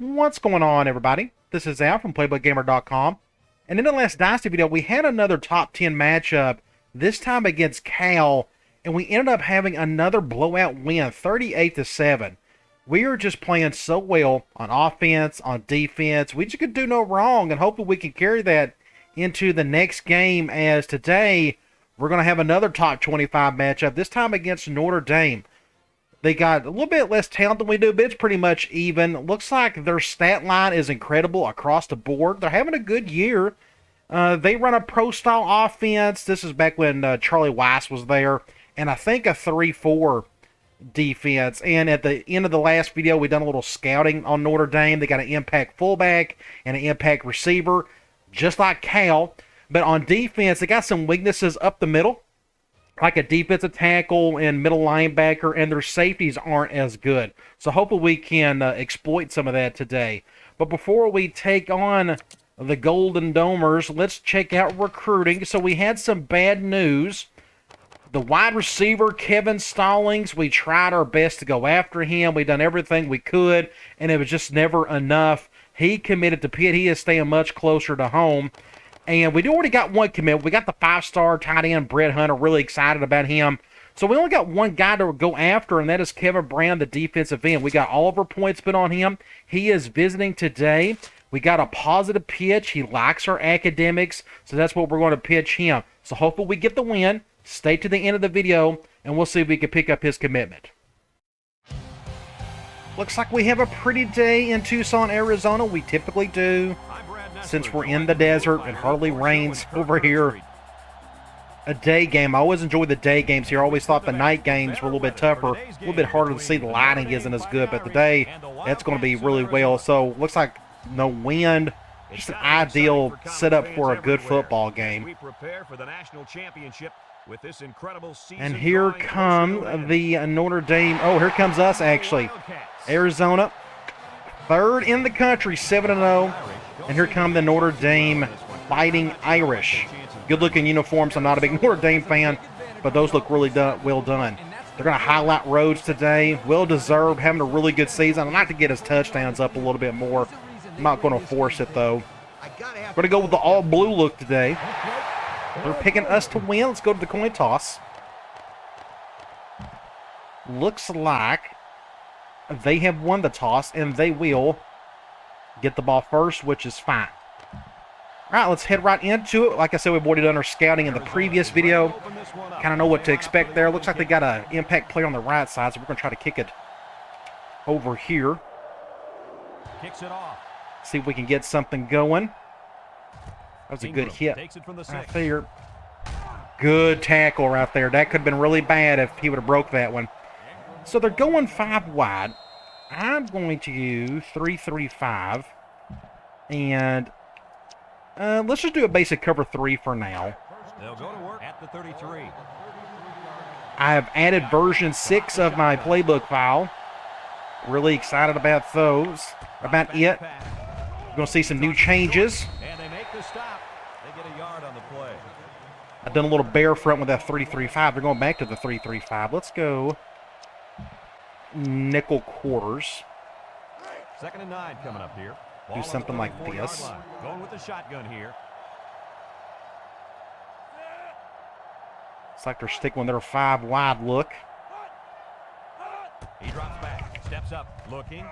What's going on, everybody? This is Al from PlaybookGamer.com. And in the last Dynasty video, we had another top 10 matchup, this time against Cal, and we ended up having another blowout win, 38-7. We are just playing so well on offense, on defense. We just could do no wrong, and hopefully we can carry that into the next game, as today we're going to have another top 25 matchup, this time against Notre Dame. They got a little bit less talent than we do, but it's pretty much even. Looks like their stat line is incredible across the board. They're having a good year. They run a pro-style offense. This is back when Charlie Weiss was there. And I think a 3-4 defense. And at the end of the last video, we done a little scouting on Notre Dame. They got an impact fullback and an impact receiver, just like Cal. But on defense, they got some weaknesses up the middle, like a defensive tackle and middle linebacker, and their safeties aren't as good. So hopefully we can exploit some of that today. But before we take on the Golden Domers, let's check out recruiting. So we had some bad news. The wide receiver, Kevin Stallings, we tried our best to go after him. We done everything we could, and it was just never enough. He committed to Pitt. He is staying much closer to home. And we already got one commit. We got the 5-star tight end, Brett Hunter. Really excited about him. So we only got one guy to go after, and that is Kevin Brown, the defensive end. We got all of our points put on him. He is visiting today. We got a positive pitch. He likes our academics, so that's what we're going to pitch him. So hopefully we get the win. Stay to the end of the video, and we'll see if we can pick up his commitment. Looks like we have a pretty day in Tucson, Arizona. We typically do, since we're in the desert and hardly rains over here. A day game. I always enjoy the day games here. I always thought the night games were a little bit tougher, a little bit harder to see. The lighting isn't as good, but the day, that's going to be really well. So looks like no wind. Just an ideal setup for a good football game. And here come the Notre Dame. Oh, here comes us, actually. Arizona, third in the country, 7-0. And here come the Notre Dame Fighting Irish. Good-looking uniforms. I'm not a big Notre Dame fan, but those look really well done. They're going to highlight Rhodes today. Well-deserved, having a really good season. I'd like to get his touchdowns up a little bit more. I'm not going to force it, though. We're going to go with the all-blue look today. They're picking us to win. Let's go to the coin toss. Looks like they have won the toss, and they will get the ball first, which is fine. All right, let's head right into it. Like I said, we've already done our scouting in the previous video. Kind of know what to expect there. Looks like they got an impact player on the right side, so we're going to try to kick it over here. Kicks it off. See if we can get something going. That was a good hit right there. Good tackle right there. That could have been really bad if he would have broke that one. So they're going 5 wide. I'm going to use 3-3-5. And let's just do a basic cover 3 for now. They'll go to work at the 33. I have added version 6 of my playbook file. Really excited about those. About it. We're going to see some new changes. And they make the stop. They get a yard on the play. I've done a little bear front with that 3-3-5. They're going back to the 3-3-5. Let's go nickel quarters. 2nd and 9 coming up here. Do something like this. Going with the shotgun here. It's like they're sticking with their 5 wide look. He drops back, steps up, looking.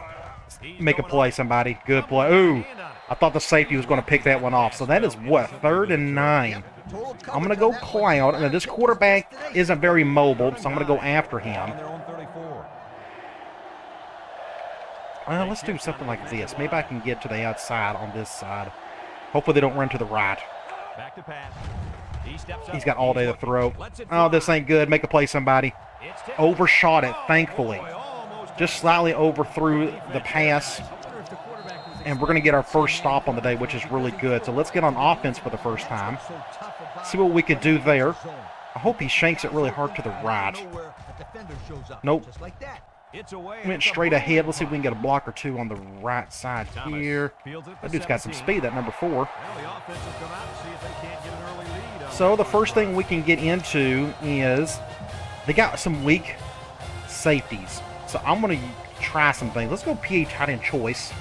Make a play, somebody. Good play. Ooh, I thought the safety was going to pick that one off. So that is what, 3rd and 9. I'm going to go Cloud. And this quarterback isn't very mobile, so I'm going to go after him. Let's do something like this. Maybe I can get to the outside on this side. Hopefully they don't run to the right. He's got all day to throw. Oh, this ain't good. Make a play, somebody. Overshot it, thankfully. Just slightly overthrew the pass. And we're going to get our first stop on the day, which is really good. So let's get on offense for the first time. See what we can do there. I hope he shanks it really hard to the right. Nope. Went straight ahead. Let's see if we can get a block or two on the right side here. That dude's got some speed, that number 4. So the first thing we can get into is they got some weak safeties. So I'm going to try some things. Let's go PA tight end choice.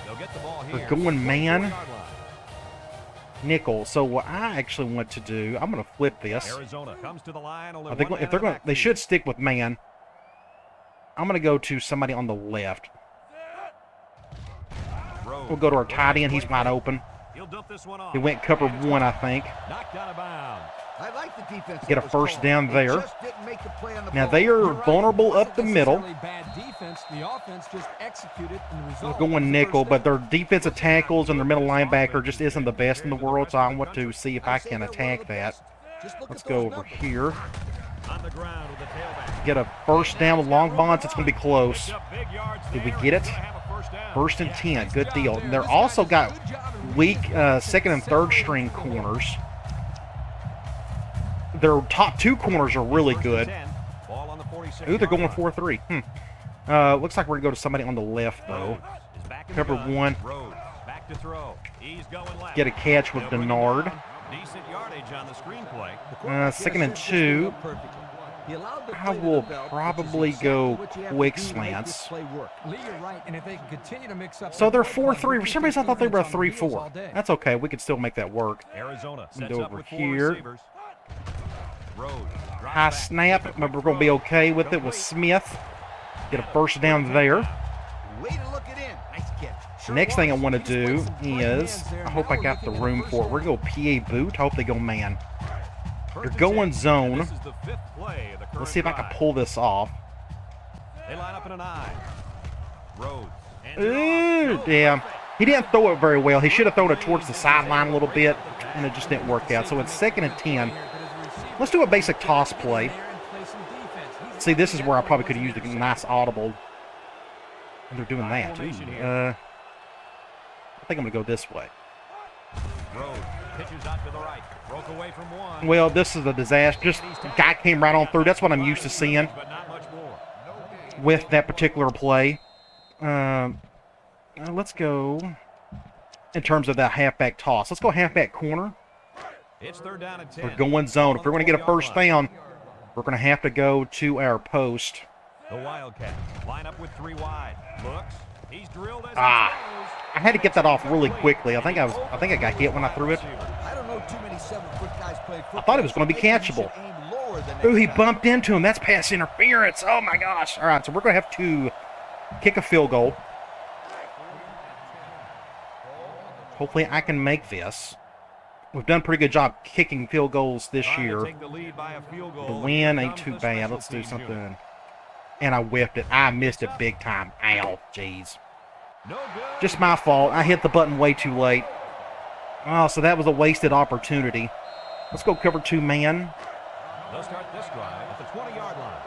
They'll get the ball They're here. going man. 24-yard line. Nickel. So what I actually want to do, I'm going to flip this. Arizona comes to the line. Only Are they one going, man if they're in the going, they backfield. should stick with man. I'm going to go to somebody on the left. We'll go to our tight end. He's wide open. He'll dump this one off. He went cover one, I think. Knocked out of bounds. I like the defense. Get a that was first called. down They there. just didn't make the play on the Now ball. they are vulnerable up the middle. Bad defense. The offense just executed and They're resulted. going nickel, but their defensive tackles and their middle linebacker just isn't the best in the world, so I want to see if I can attack that. Let's go over here. On the ground with the tailback. Get a first down with long bonds. It's going to be close. Picked up big yards Did we there. get it? Gonna have a first down. First and 10. Good deal. And they're also got weak second and third string corners. Their top two corners are really First and good. 10. Ball on the 46 Ooh, they're going yard line. 4-3. Looks like we're going to go to somebody on the left, though. Rhodes is back in the Cover gun. one. Rhodes back to throw. He's going left. Get a catch with They'll bring him Denard. down. Decent yardage on the screenplay. Second and 2. I will probably go quick slants. Lee, you're right, and if they can continue to mix up. So they're 4-3. For some reason, I thought they were a 3-4. That's okay. We could still make that work. Arizona sets Go up over with 4 here. receivers. Rhodes drops High back. snap, but we're going to be okay with it with Smith. Get a first down there. Way to look it in. Nice catch. Next thing I want to do is, I hope I got the room for it. We're going to go PA boot. I hope they go man. First They're and going 10. zone. This is the 5th play of the current Let's see if I can drive. pull this off. They line up in an eye. Rhodes. Ooh, damn. He didn't throw it very well. He should have thrown it towards the sideline a little bit, and it just didn't work out. So it's second and 10. Let's do a basic toss play. See, this is where I probably could have used a nice audible. And they're doing that. Ooh, I think I'm going to go this way. Rhodes pitches out to the right. Broke away from one. Well, this is a disaster. Just guy came right on through. That's what I'm used to seeing But not much more. with that particular play. Let's go in terms of that halfback toss. Let's go halfback corner. It's 3rd down and 10. We're going zone. If we're going to get a first down, we're going to have to go to our post. The Wildcats line up with 3 wide. Looks. He's drilled as he I had to get that off really quickly. I think I got hit when I threw it. I don't know too many 7-foot guys play football. I thought it was going to be catchable. Ooh, he bumped into him. That's pass interference. Oh, my gosh. All right, so we're going to have to kick a field goal. Hopefully I can make this. We've done a pretty good job kicking field goals this year. Take the lead by a field goal. The win Here ain't comes too the bad. special Let's do teams unit. something. And I whiffed it. I missed it big time. Ow, jeez. No good. Just my fault. I hit the button way too late. Oh, so that was a wasted opportunity. Let's go cover 2 man. They'll start this drive at the 20-yard line.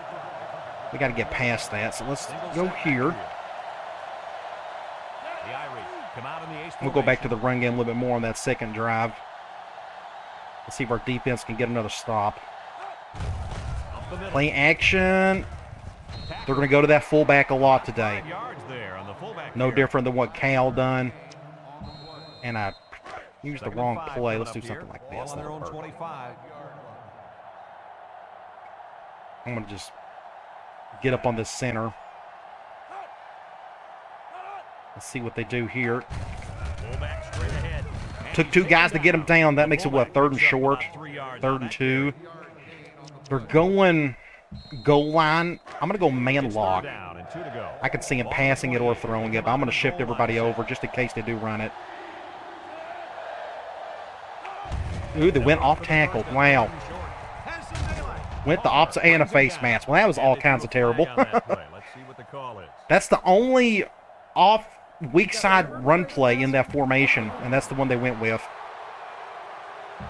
We got to get past that. So let's go here. The Irish come out in the ace We'll go back to formation. the run game a little bit more on that second drive. Let's see if our defense can get another stop. Up the middle. Play action. They're going to go to that fullback a lot today. 5 yards there on the fullback No here. different than what Cal done. And I used the 2nd and wrong 5 play. coming Let's up do here. something like Ball this. on their That'll own work. 25. I'm going to just get up on this center. Let's see what they do here. Fullback straight ahead. And Took he 2 takes guys to it get him out. down. That The makes it, what, fullback 3rd and picks up short? about 3 yards 3rd on and that 2. carry. They're going goal line. I'm going to go man It's lock. 3rd down and 2 to go. I can see him passing it or throwing it, but I'm going to shift everybody over just in case they do run it. Ooh, they went off tackle. Wow. Has some daylight. Went the opposite and a face mask. Well, that was all kinds of terrible. Let's see what the call is. That's the only off weak side run play in that formation, and that's the one they went with.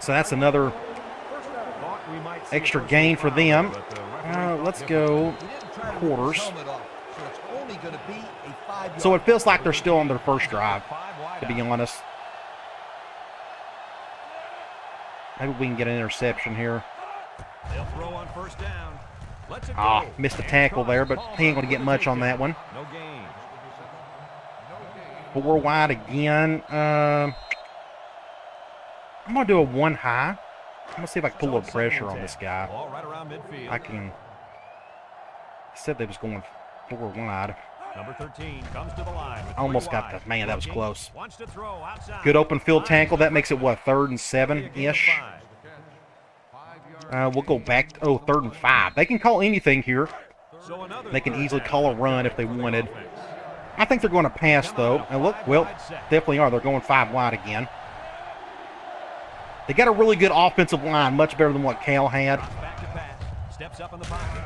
So that's another Thought we might see extra a gain for them. but the referee Let's thought go He didn't try to quarters. rip his helmet off, so it's only going to be a 5-yard. So it feels like they're still on their first drive, different. 5 wide to be out. honest. Maybe we can get an interception here. They'll throw on 1st down. Let's it Ah, go. missed a And tackle there, but call he ain't going to get for much on the that one. No gain. 4 wide again. I'm going to do a 1 high. I'm going to see if I can put a little pressure on this guy. Ball right around midfield. I can. He said they was going 4 wide. Number 13 comes to the line with Almost three got wide. that. Man, that was Looking, close. wants to throw outside. Good open field Finds tackle. the That makes it, what, 3rd and Gain of 7-ish? 5. We'll go back. Oh, 3rd and 5. They can call anything here. So another They can third easily down call a run if they for the wanted. offense. I think they're going to pass, though. And look, well, definitely are. They're going 5 wide again. They got a really good offensive line, much better than what Cal had. Drops back to pass. Steps up in the pocket.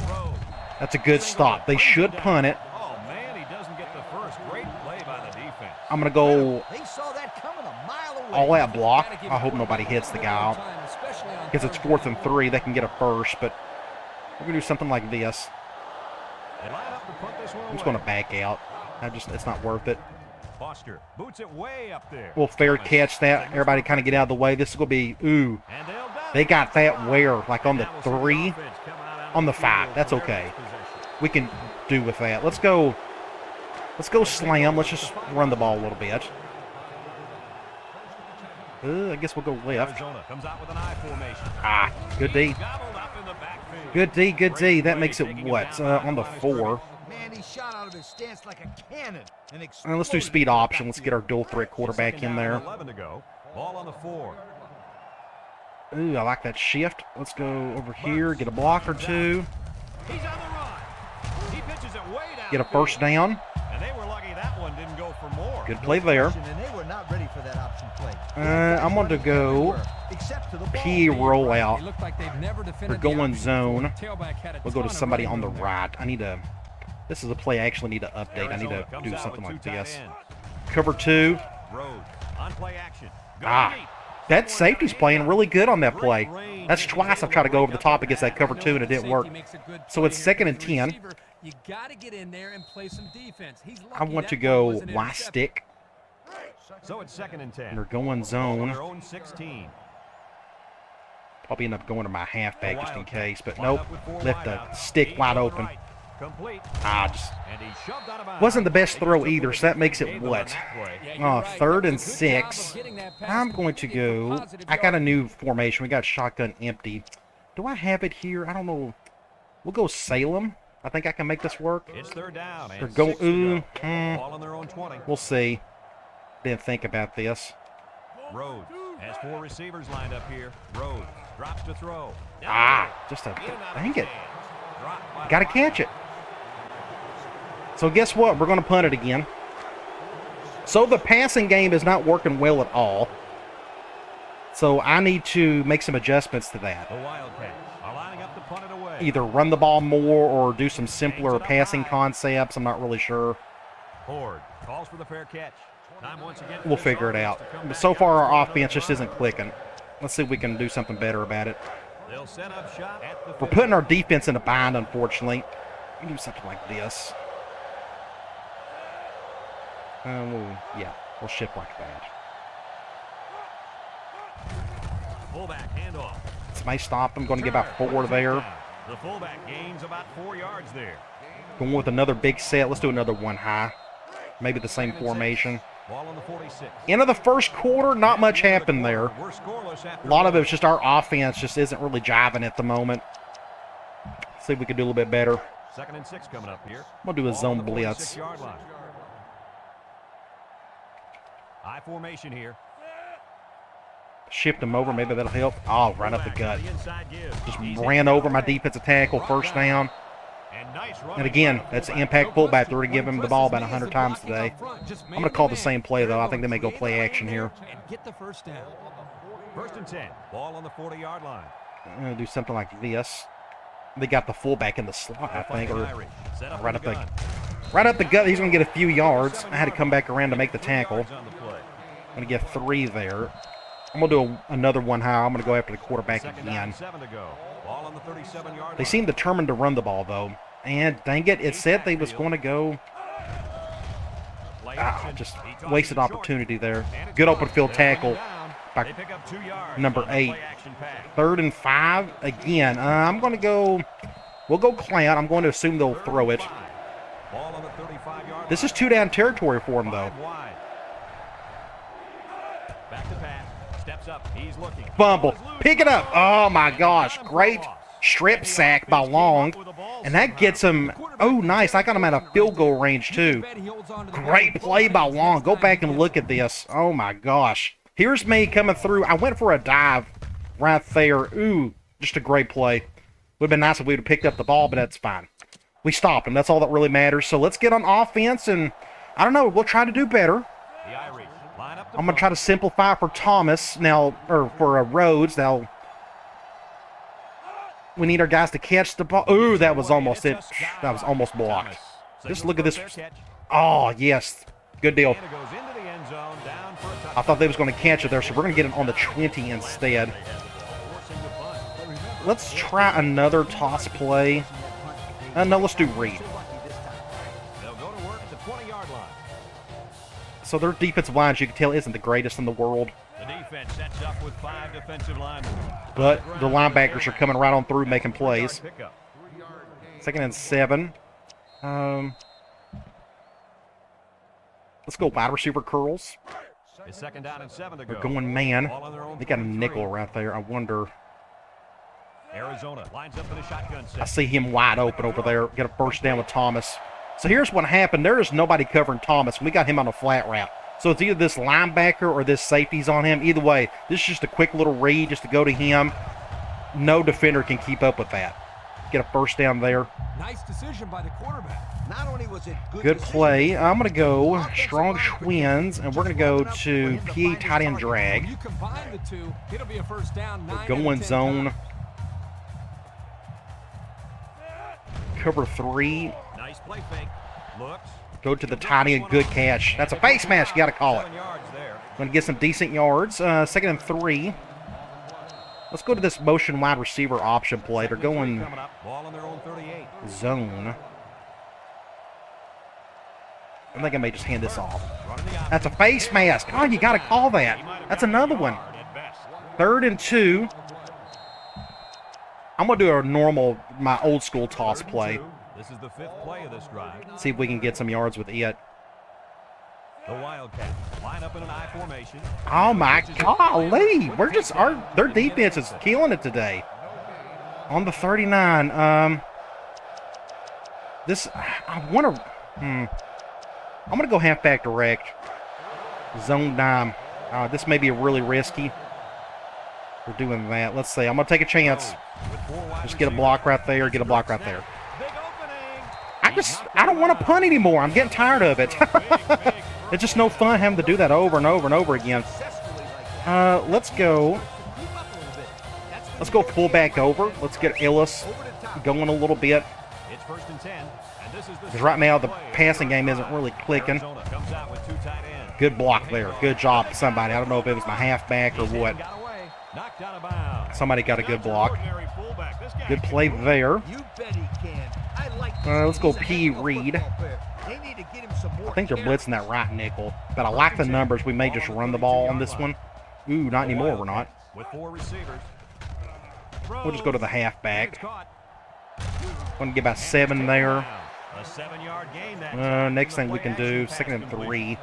Throws. That's a good stop. They should punt it. Oh, man, he doesn't get the first. Great play by the defense. I'm going to go They saw that coming a mile away. all out block. I hope nobody hits the guy out. Because it's 4th and 3. They can get a first, but we're going to do something like this. They line up to punt this one I'm just away. going to back out. It's not worth it. Foster boots it way up there. We'll fair catch that. Everybody kind of get out of the way. This is going to be, ooh. And they'll dive They it. got that where? Like on the That will see 3, offense come out on the field 5. That's for their okay. next possession. We can do with that. Let's go slam. Let's just run the ball a little bit. I guess we'll go left. Arizona comes out with an I formation. Ah, good D. Gobbled up in the backfield. Good D, good D. Great That play, makes it taking him what? down On the by 4. Man, he shot out of his stance like a cannon. And Let's do speed option. Let's get our dual threat quarterback in Second there. down, 11 to go. Ball on the 4. Ooh, I like that shift. Let's go over here, get a block or 2, He's on the run. He pitches it way down. get a first down. And they were lucky that one didn't go for more. Good play there. And they were not ready for that option play. I'm going to go Except to the ball. P rollout. It looked like they've never defended We're going the option zone. before. Tailback had a We'll go to ton of somebody on running the room there. right. I need to. This is a play I actually need to update. I need Arizona to comes do out something with like two tight this. ends. Cover 2. Rhodes on play action. Go Ah, deep. that safety's playing really good on that play. Great range. That's twice I've tried to go over the top against that cover 2 and it didn't work. So it's 2nd and 10. You got to get in there and play some defense. He's I lucky want to that go ball wasn't Y intercepted. stick. So it's 2nd and 10. They're going Ball on zone. their own 16. Probably end up going to my halfback The just in Wildcats case, but line nope. up with 4 Left the wideouts. stick Deep wide to the open. right. Complete. Just And he shoved out of bounds. wasn't the best They throw just took either, what so that they makes it gave them on what? that play. Yeah, you're right. 3rd and That was a good job 6. of getting that pass I'm going to completed for go. positive I got a yardage. new formation. We got shotgun empty. Do I have it here? I don't know. We'll go Salem. I think I can make this work. It's 3rd down. They're And going. 6 to go. Ooh, Ball on their own 20. we'll see. Didn't think about this. Rhodes has 4 receivers lined up here. Rhodes drops to throw. Down Ah, the just a middle. In and out of dang his it. hands. Dropped by the Got to catch it. linebacker. So guess what? We're going to punt it again. So the passing game is not working well at all. So I need to make some adjustments to that. The Wildcats are lining up to punt it away. Either run the ball more or do some simpler passing concepts. I'm not really sure. Horde calls for the fair catch. Time once again for We'll this figure it offense out. to come But back so far, out our for offense just another isn't clicking. Let's see if we can do something better about it. drive. They'll set up shop at the We're 50. putting our defense in a bind, unfortunately. We can do something like this. We'll shift like that. Fullback handoff. This may stop. I'm going to get about Turner 4 for the there. touchdown. The fullback gains about 4 yards there. Going with another big set. Let's do another one high. Maybe the same formation. Ball on the 46. End of the first quarter, not much happened there. We're scoreless after A lot of it one. was just our offense just isn't really jiving at the moment. See if we can do a little bit better. 2nd and 6 coming up here. We'll do a Ball on zone the blitz. 46-yard line. High formation here. Shift them over. Maybe that'll help. Oh, right up the Fullback gut. on the inside give. Just Easy. ran over my defensive tackle. First down. And nice running And again, by the that's the fullback. impact fullback. They're going to give him the ball about 100 times today. I'm going to call the same play, though. I think they may go play action here. And get the first down. 1st and 10. Ball on the 40-yard line. I'm going to do something like this. They got the fullback in the slot, I think, or Set up right in up gun. right up the gut. He's going to get a few yards. I had to come back around to make the 3 tackle. yards on the play. I'm going to get 3 there. I'm going to do another one high. I'm going to go after the quarterback 2nd down, again. 7 to go. Ball on the 37-yard They line. seem determined to run the ball, though. And dang it, it said they was going to go. Play Ah, action. just He tosses wasted it short. opportunity there. And it's Good gone. open field They'll bring him tackle down. by They pick up 2 yards number on the 8. play-action pass. 3rd and 5 again. I'm going to go. We'll go clown. I'm going to assume they'll throw it. Ball on the 35-yard This line. is 2-down territory for them, though. 5 wide. Back to pass. Steps up. He's looking. Fumble. Ball is loose. Pick it up. Oh, my gosh. Great strip sack by Long. With the ball. And that gets him, oh, nice. I got him out of field goal range, too. Great play by Long. Go back and look at this. Oh, my gosh. Here's me coming through. I went for a dive right there. Ooh, just a great play. Would have been nice if we would have picked up the ball, but that's fine. We stopped him. That's all that really matters. So let's get on offense, and I don't know. We'll try to do better. I'm going to try to simplify for Thomas now, or for Rhodes. Now, we need our guys to catch the ball. Ooh, that was almost it. That was almost blocked. Just look at this. Oh, yes. Good deal. I thought they was going to catch it there, so we're going to get it on the 20 instead. Let's try another toss play. No, let's do read. So their defensive line, as you can tell, isn't the greatest in the world. The defense sets up with 5 defensive linemen. But the linebackers are coming right on through making plays. 2nd and 7. Let's go wide receiver curls. It's 2nd down and 7 to go. They're going man. They got a nickel right there. I wonder. Arizona lines up in a shotgun set. I see him wide open over there. Get a first down with Thomas. So here's what happened. There is nobody covering Thomas. We got him on a flat route. So it's either this linebacker or this safety's on him. Either way, this is just a quick little read just to go to him. No defender can keep up with that. Get a first down there. Nice decision by the quarterback. Not only was it Good play. I'm going to go strong twins, and we're going to go to PA tight end drag. When you combine the two, it'll be a first down. We're going zone. Cover 3. Nice play fake. Looks. Go to the tight end. Good catch. That's a face mask. You got to call it. Going to get some decent yards. 2nd and 3. Let's go to this motion wide receiver option play. They're going zone. I think I may just hand this off. That's a face mask. Oh, you got to call that. That's another one. 3rd and 2. I'm going to do a normal, my old school toss play. This is the 5th play of this drive. See if we can get some yards with it. The Wildcats line up in an I formation. Oh my golly. We're just their defense is killing it today. On the 39. I want to I'm going to go halfback direct. Zone dime. This may be really risky. We're doing that. Let's see. I'm going to take a chance. Just get a block right there. Get a block right there. I don't want to punt anymore. I'm getting tired of it. It's just no fun having to do that over and over and over again. Let's go fullback over. Let's get Ellis going a little bit. It's 1st and 10. Because right now the passing game isn't really clicking. Good block there. Good job, somebody. I don't know if it was my halfback or what. Somebody got a good block. Good play there. Let's go P. Reed. I think they're blitzing that right nickel. But I like the numbers. We may just run the ball on this one. Ooh, not anymore. We're not. We'll just go to the halfback. Want to get about 7 there. Next thing we can do, 2nd and 3.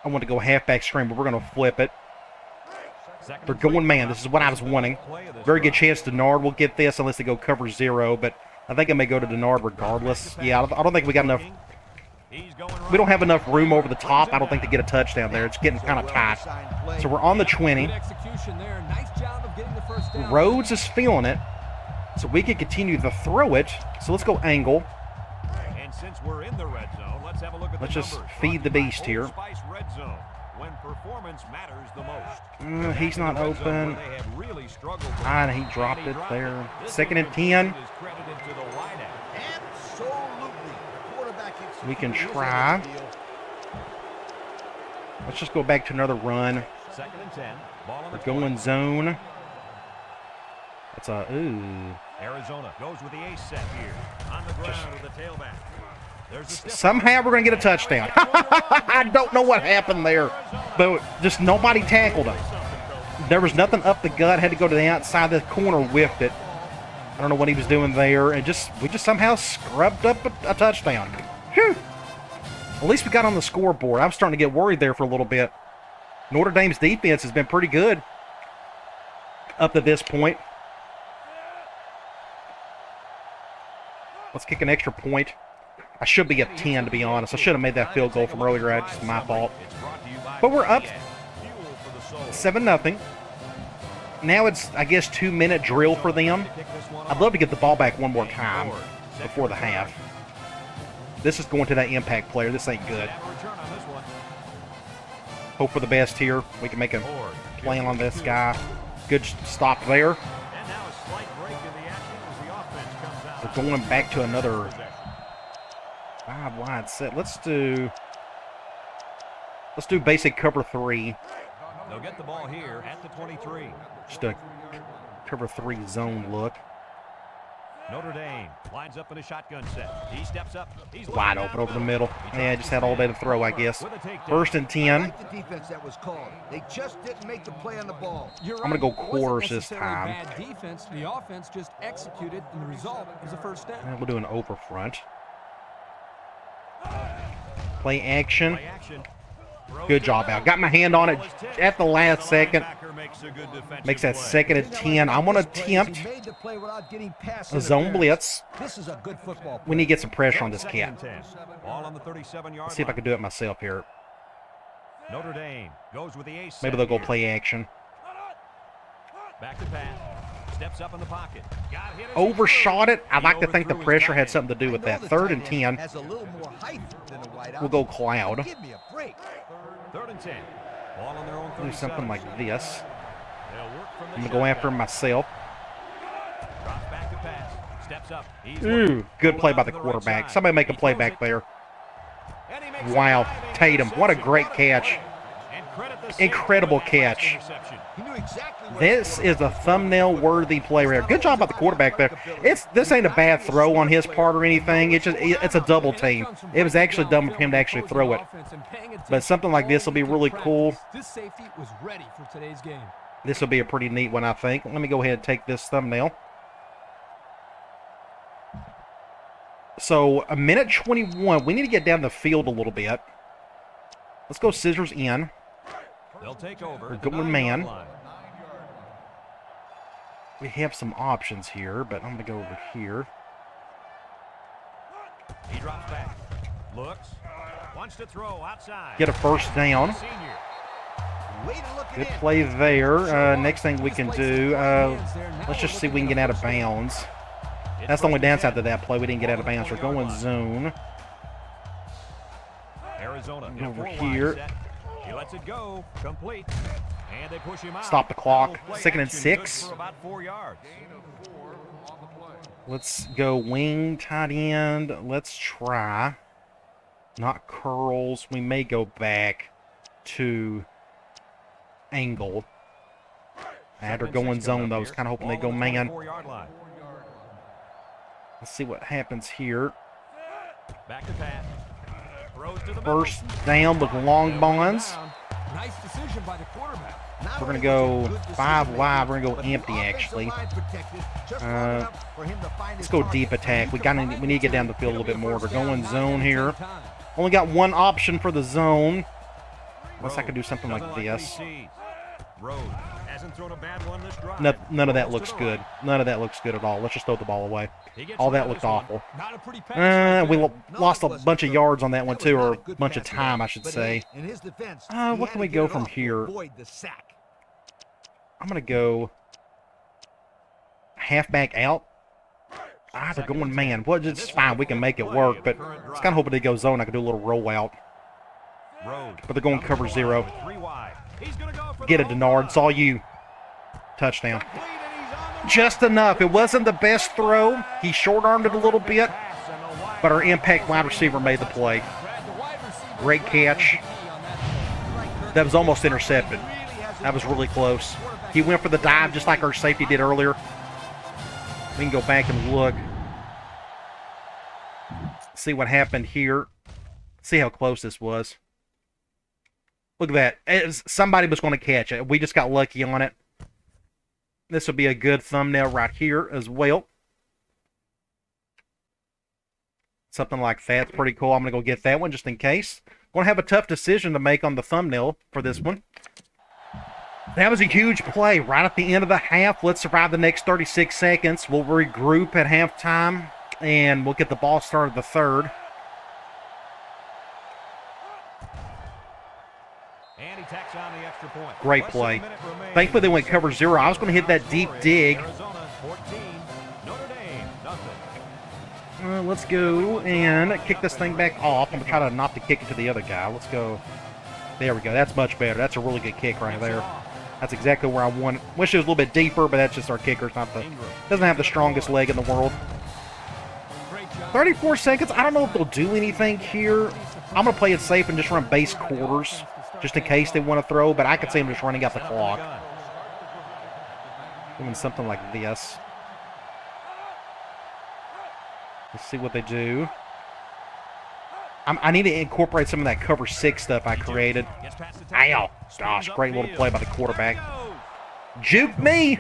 I want to go halfback screen, but we're going to flip it. They're going man. This is what I was wanting. Very good chance Denard will get this unless they go cover 0, but I think I may go to Denard regardless. Yeah, I don't think we got enough. We don't have enough room over the top, I don't think, to get a touchdown there. It's getting kind of tight. So we're on the 20. Rhodes is feeling it, so we can continue to throw it. So let's go angle. And since we're in the red zone, let's have a look at let's just feed the beast here. When performance matters the most. He's not open. And he dropped it there. 2nd and 10. We can try. Let's just go back to another run. 2nd and 10. We're going zone. That's a Arizona goes with the ace set here on the ground with the tailback. Somehow we're going to get a touchdown. I don't know what happened there, but just nobody tackled him. There was nothing up the gut. Had to go to the outside of the corner, whiffed it. I don't know what he was doing there, and we just somehow scrubbed up a touchdown. Whew. At least we got on the scoreboard. I was starting to get worried there for a little bit. Notre Dame's defense has been pretty good up to this point. Let's kick an extra point. I should be up 10, to be honest. I should have made that field goal from earlier. That's just my fault. But we're up 7-0. Now it's, I guess, 2-minute drill for them. I'd love to get the ball back one more time before the half. This is going to that impact player. This ain't good. Hope for the best here. We can make a play on this guy. Good stop there. We're going back to another 5-wide set. Let's do basic cover 3. They'll get the ball here at the 23. Just a cover 3 zone look. Notre Dame lines up in a shotgun set. He steps up. He's Wide open over the middle. Yeah, just had all day to throw, I guess. First and 10. Like the defense that was called. They just didn't make the play on the ball. You're I'm going to go right. It wasn't quarters this necessarily time. Bad defense. The offense just executed, and the result is a first down. And we'll do an over front. Play action. Play action. Good job, Al. Got my hand on it at the last second. Makes that second and 10. I'm going to attempt a zone blitz. This is a good football play. We need to get some pressure on this cat. Ball on the 37-yard Let's see if I can do it myself here. Notre Dame goes with the ace. Maybe they'll go play action. Back to pass. Steps up in the pocket. Got hit. Overshot it. I'd like to think the pressure had something to do with that. 3rd and 10. Has a little more height than a wide out. We'll go cloud. Give me a break. 3rd and 10. Ball on their own 37. Do something like this. They'll work from the I'm going to go after him myself. Drops back to pass. Steps up. He's Ooh, good play by the quarterback. Somebody make a play back there. Wow, Tatum, what a great catch. Incredible catch. He knew exactly where This is a thumbnail-worthy play right here. Good job by the quarterback there. This ain't a bad throw on his part or anything. It's a double team. It was actually dumb for him to actually throw it. But something like this will be really cool. This safety was ready for today's game. This will be a pretty neat one, I think. Let me go ahead and take this thumbnail. So, 1:21. We need to get down the field a little bit. Let's go scissors in. They'll take over. We're going man. We have some options here, but I'm going to go over here. He drops back. Looks. Wants to throw outside. Get a first down. Good play there. Next thing we can do, let's just see if we can get out of bounds. That's the only downside to that play. We didn't get out of bounds. We're going zone. Arizona Over here. He lets it go. Complete. And they push him out. Stop the clock. 2nd and 6. For about 4 yards. Let's go wing, tight end. Let's try. Not curls. We may go back to angle. After going zone, though, I was kind of hoping they'd go man. Let's see what happens here. Back to pass. First down with long bonds. Nice decision by the quarterback. We're going to go 5 wide. We're going to go empty, actually. Let's go deep attack. We need to get down the field a little bit more. We're going zone here. Only got one option for the zone. Unless I could do something like this. None of that looks good. None of that looks good at all. Let's just throw the ball away. All that looked awful. We lost a bunch of yards on that one, too, or a bunch of time, I should say. What can we go from here? I'm going to go halfback out. They're going man. Well, it's fine. We can make it work, but I was kind of hoping they go zone. I could do a little rollout. But they're going cover 0. Get it, Denard. It's all you. Touchdown. Just enough. It wasn't the best throw. He short-armed it a little bit, but our impact wide receiver made the play. Great catch. That was almost intercepted. That was really close. He went for the dive just like our safety did earlier. We can go back and look. See what happened here. See how close this was. Look at that. Somebody was going to catch it. We just got lucky on it. This will be a good thumbnail right here as well. Something like that's pretty cool. I'm going to go get that one just in case. Going to have a tough decision to make on the thumbnail for this one. That was a huge play right at the end of the half. Let's survive the next 36 seconds. We'll regroup at halftime. And we'll get the ball started the third. And he tacks on the extra point. Great play. Thankfully, they went cover 0. I was going to hit that deep dig. Arizona 14, Notre Dame nothing. Let's go and kick this thing back off. I'm going to try to not to kick it to the other guy. Let's go. There we go. That's much better. That's a really good kick right there. That's exactly where I want it. Wish it was a little bit deeper, but that's just our kicker. It's not doesn't have the strongest leg in the world. 34 seconds. I don't know if they'll do anything here. I'm going to play it safe and just run base quarters just in case they want to throw, but I could see them just running out the clock. Doing something like this. Let's see what they do. I need to incorporate some of that cover 6 stuff I created. Ow. Gosh, great little play by the quarterback. Juke me.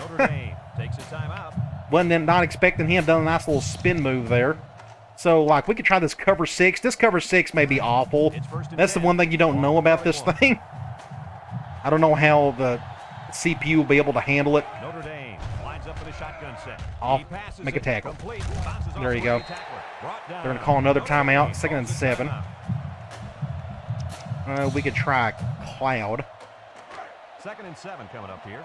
Wasn't not expecting him. Done a nice little spin move there. So, like, we could try this cover 6. This cover 6 may be awful. That's the one thing you don't know about this thing. I don't know how the CPU will be able to handle it. Notre Dame lines up with a shotgun set. Off. Make a tackle. There you go. They're going to call another timeout. 2nd and 7. We could try Cloud. 2nd and 7 coming up here.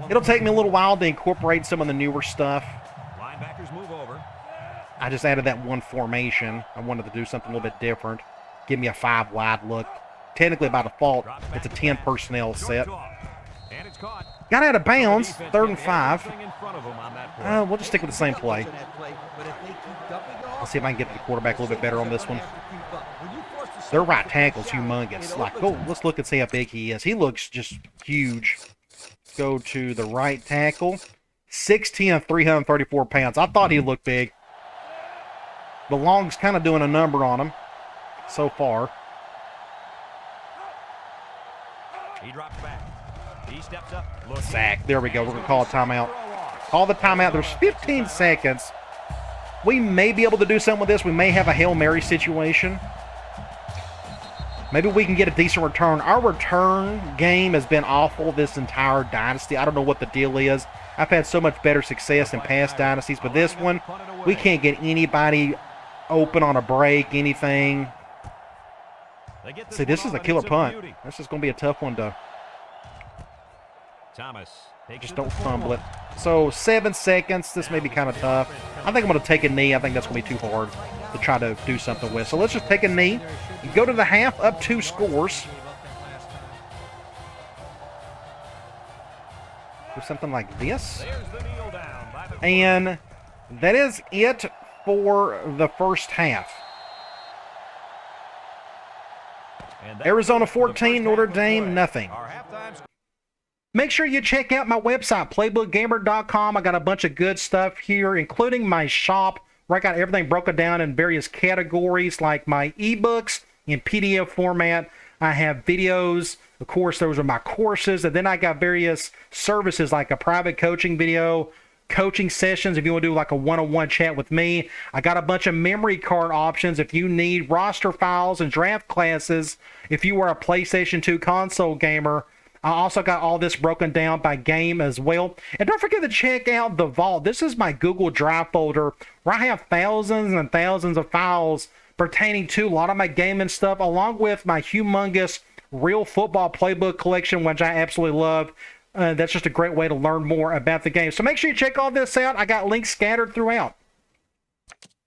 It'll take me a little while to incorporate some of the newer stuff. Linebackers move over. I just added that one formation. I wanted to do something a little bit different. Give me a 5 wide look. Technically, by default, it's a 10 personnel set. Got out of bounds. 3rd and 5. We'll just stick with the same play. Let's see if I can get to the quarterback a little bit better on this one. Their right tackle's humongous. Like, let's look and see how big he is. He looks just huge. Go to the right tackle. 6'10", 334 pounds. I thought he looked big. The long's kind of doing a number on him so far. He drops back. He steps up. Sack. There we go. We're going to call a timeout. Call the timeout. There's 15 seconds. We may be able to do something with this. We may have a Hail Mary situation. Maybe we can get a decent return. Our return game has been awful this entire dynasty. I don't know what the deal is. I've had so much better success in past dynasties, but this one, we can't get anybody open on a break, anything. See, this is a killer punt. This is going to be a tough one to... Just don't fumble it. So 7 seconds. This may be kind of tough. I think I'm going to take a knee. I think that's going to be too hard to try to do something with. So let's just take a knee. Go to the half, up 2 scores. Do something like this. And that is it for the first half. Arizona 14, Notre Dame nothing. Make sure you check out my website, playbookgamer.com. I got a bunch of good stuff here, including my shop, where I got everything broken down in various categories, like my ebooks in PDF format. I have videos. Of course, those are my courses. And then I got various services, like a private coaching video, coaching sessions if you want to do like a one-on-one chat with me. I got a bunch of memory card options if you need roster files and draft classes if you are a PlayStation 2 console gamer. I also got all this broken down by game as well. And don't forget to check out the Vault. This is my Google Drive folder where I have thousands and thousands of files pertaining to a lot of my gaming stuff, along with my humongous real football playbook collection, which I absolutely love. That's just a great way to learn more about the game. So make sure you check all this out. I got links scattered throughout.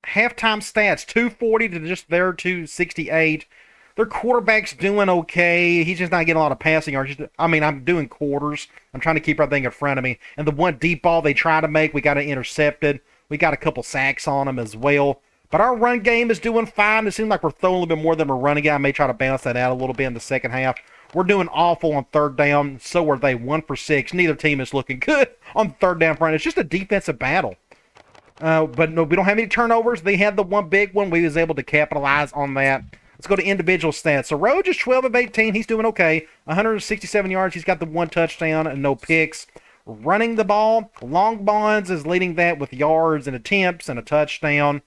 Halftime stats, 240 to just there 268. Their quarterback's doing okay. He's just not getting a lot of passing yards. I'm doing quarters. I'm trying to keep everything in front of me. And the one deep ball they try to make, we got it intercepted. We got a couple sacks on them as well. But our run game is doing fine. It seems like we're throwing a little bit more than we're running at. I may try to bounce that out a little bit in the second half. We're doing awful on 3rd down. So are they, 1 for 6. Neither team is looking good on 3rd down front. It's just a defensive battle. But no, we don't have any turnovers. They had the one big one. We was able to capitalize on that. Let's go to individual stats. So Rhodes is 12 of 18. He's doing okay. 167 yards. He's got the 1 touchdown and no picks. Running the ball, Long Bonds is leading that with yards and attempts and a touchdown.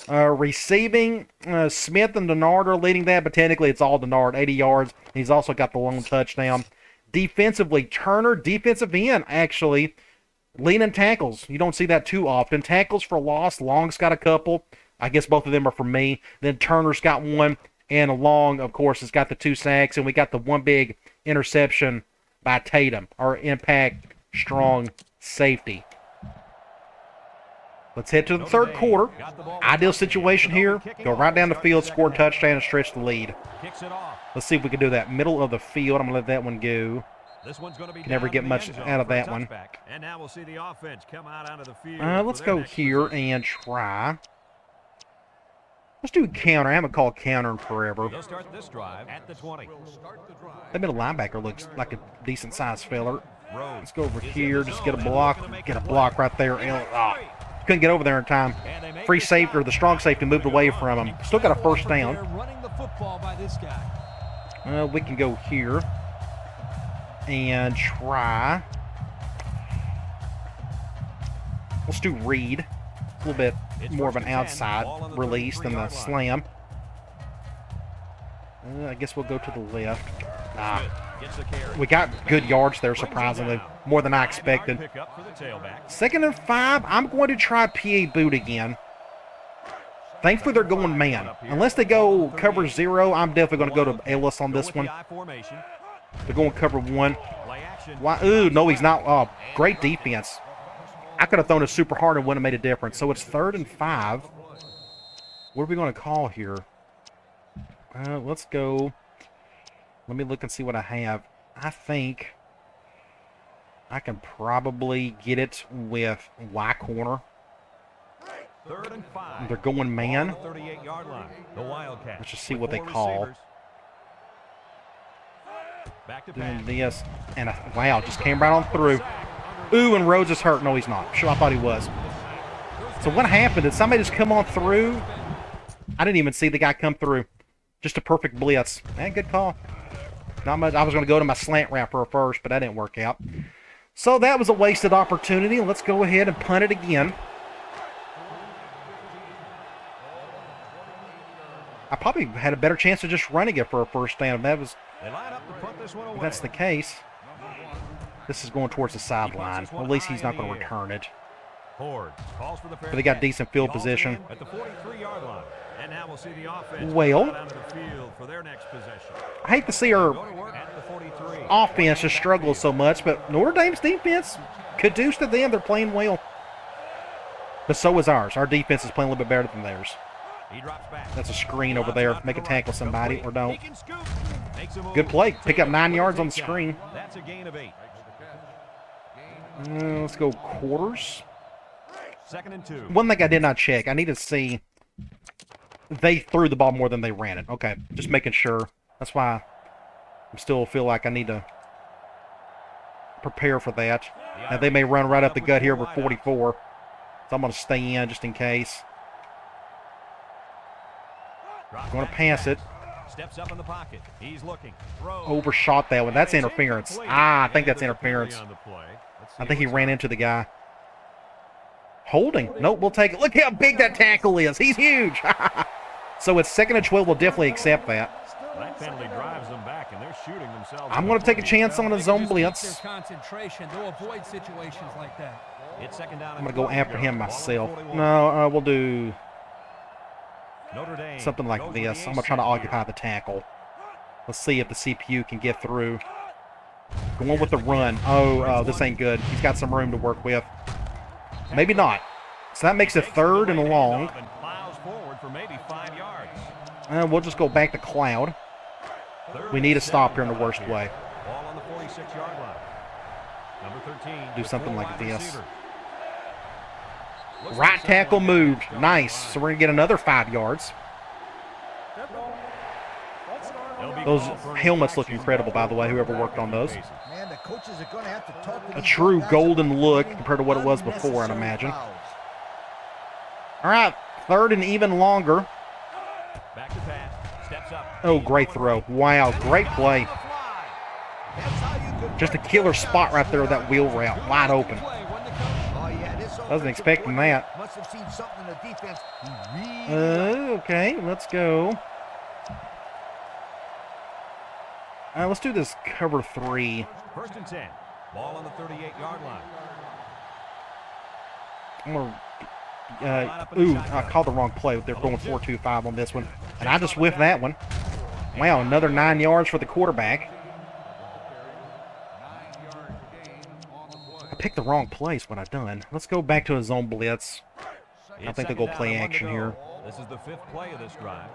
Receiving, Smith and Denard are leading that, but technically it's all Denard, 80 yards. He's also got the lone touchdown. Defensively, Turner, defensive end, actually, Leaning tackles. You don't see that too often. Tackles for loss. Long's got a couple. I guess both of them are for me. Then Turner's got one. And Long, of course, has got the 2 sacks. And we got the one big interception by Tatum, our impact strong safety. Let's head to the third quarter. Ideal situation here. Go right down the field, score a touchdown, and stretch the lead. Let's see if we can do that. Middle of the field. I'm going to let that one go. Can never get much out of that one. And now we'll see the offense come out onto the field. Let's go here and try. Let's do counter. I haven't called counter in forever. They'll start this drive at the 20. That middle linebacker looks like a decent-sized fella. Let's go over here. Just get a block. Get a block right there. Oh, couldn't get over there in time. Free safety, or the strong safety, moved away from him. Still got a first down. We can go here and try. Let's do read. A little bit more of an outside release than the slam. I guess we'll go to the left. We got good yards there, surprisingly. More than I expected. 2nd and 5. I'm going to try PA boot again. Thankfully, they're going man. Unless they go cover 0, I'm definitely going to go to Ellis on this one. They're going cover 1. Why? Ooh, no, he's not. Oh, great defense. I could have thrown it super hard and wouldn't have made a difference. So it's 3rd and 5. What are we going to call here? Let's go. Let me look and see what I have. I think I can probably get it with Y corner. 3rd and 5. They're going man. 38-yard line. The Wildcats. Let's just see what they call. Doing this, and wow, just came right on through. Ooh, and Rhodes is hurt. No, he's not. Sure, I thought he was. So what happened? Did somebody just come on through? I didn't even see the guy come through. Just a perfect blitz. Man, good call. Not much. I was going to go to my slant route for first, but that didn't work out. So that was a wasted opportunity. Let's go ahead and punt it again. I probably had a better chance of just running it for a first down. If that's the case. This is going towards the sideline. Well, at least he's not going to return it. But they got decent field position. At the 43-yard line. And now we'll see the offense well, out of the field for their next possession. I hate to see our offense just struggle so much, but Notre Dame's defense, kudos to them. They're playing well. But so is ours. Our defense is playing a little bit better than theirs. That's a screen over there. Make a tackle somebody or don't. Good play. Pick up 9 yards on the screen. That's a gain of 8. Let's go quarters. 2nd and 2. One thing I did not check. I need to see they threw the ball more than they ran it. Okay, just making sure. That's why I still feel like I need to prepare for that. Now, they may run right up the gut here with 44. So I'm going to stay in just in case. I'm going to pass it. Steps up in the pocket. He's looking. Overshot that one. That's interference. I think that's interference. I think he ran into the guy. Holding. Nope, we'll take it. Look how big that tackle is. He's huge. So it's 2nd and 12. We'll definitely accept that. That penalty drives them back, and they're shooting themselves. I'm going to take a chance on a zone blitz. They'll avoid situations like that. It's 2nd down. I'm going to go after him myself. No, we'll do something like this. I'm going to try to occupy the tackle. Let's see if the CPU can get through. Going with the run. Oh, this ain't good. He's got some room to work with. Maybe not. So that makes it 3rd and long. We'll just go back to Cloud. We need a stop here in the worst way. Do something like this. Right tackle moved. Nice. So we're going to get another 5 yards. Those helmets look incredible, by the way, whoever worked on those. A true golden look compared to what it was before, I'd imagine. All right, 3rd and even longer. Oh, great throw. Wow, great play. Just a killer spot right there with that wheel route, wide open. Wasn't expecting that. Okay, let's go. Let's do this cover 3. 1st and 10. Ball on the 38-yard line. I'm gonna, I called the wrong play. They're going 4-2-5 on this one. And I just whiffed that one. Wow, another 9 yards for the quarterback. I picked the wrong place. What I've done. Let's go back to a zone blitz. I think they'll go play action here. This is the 5th play of this drive.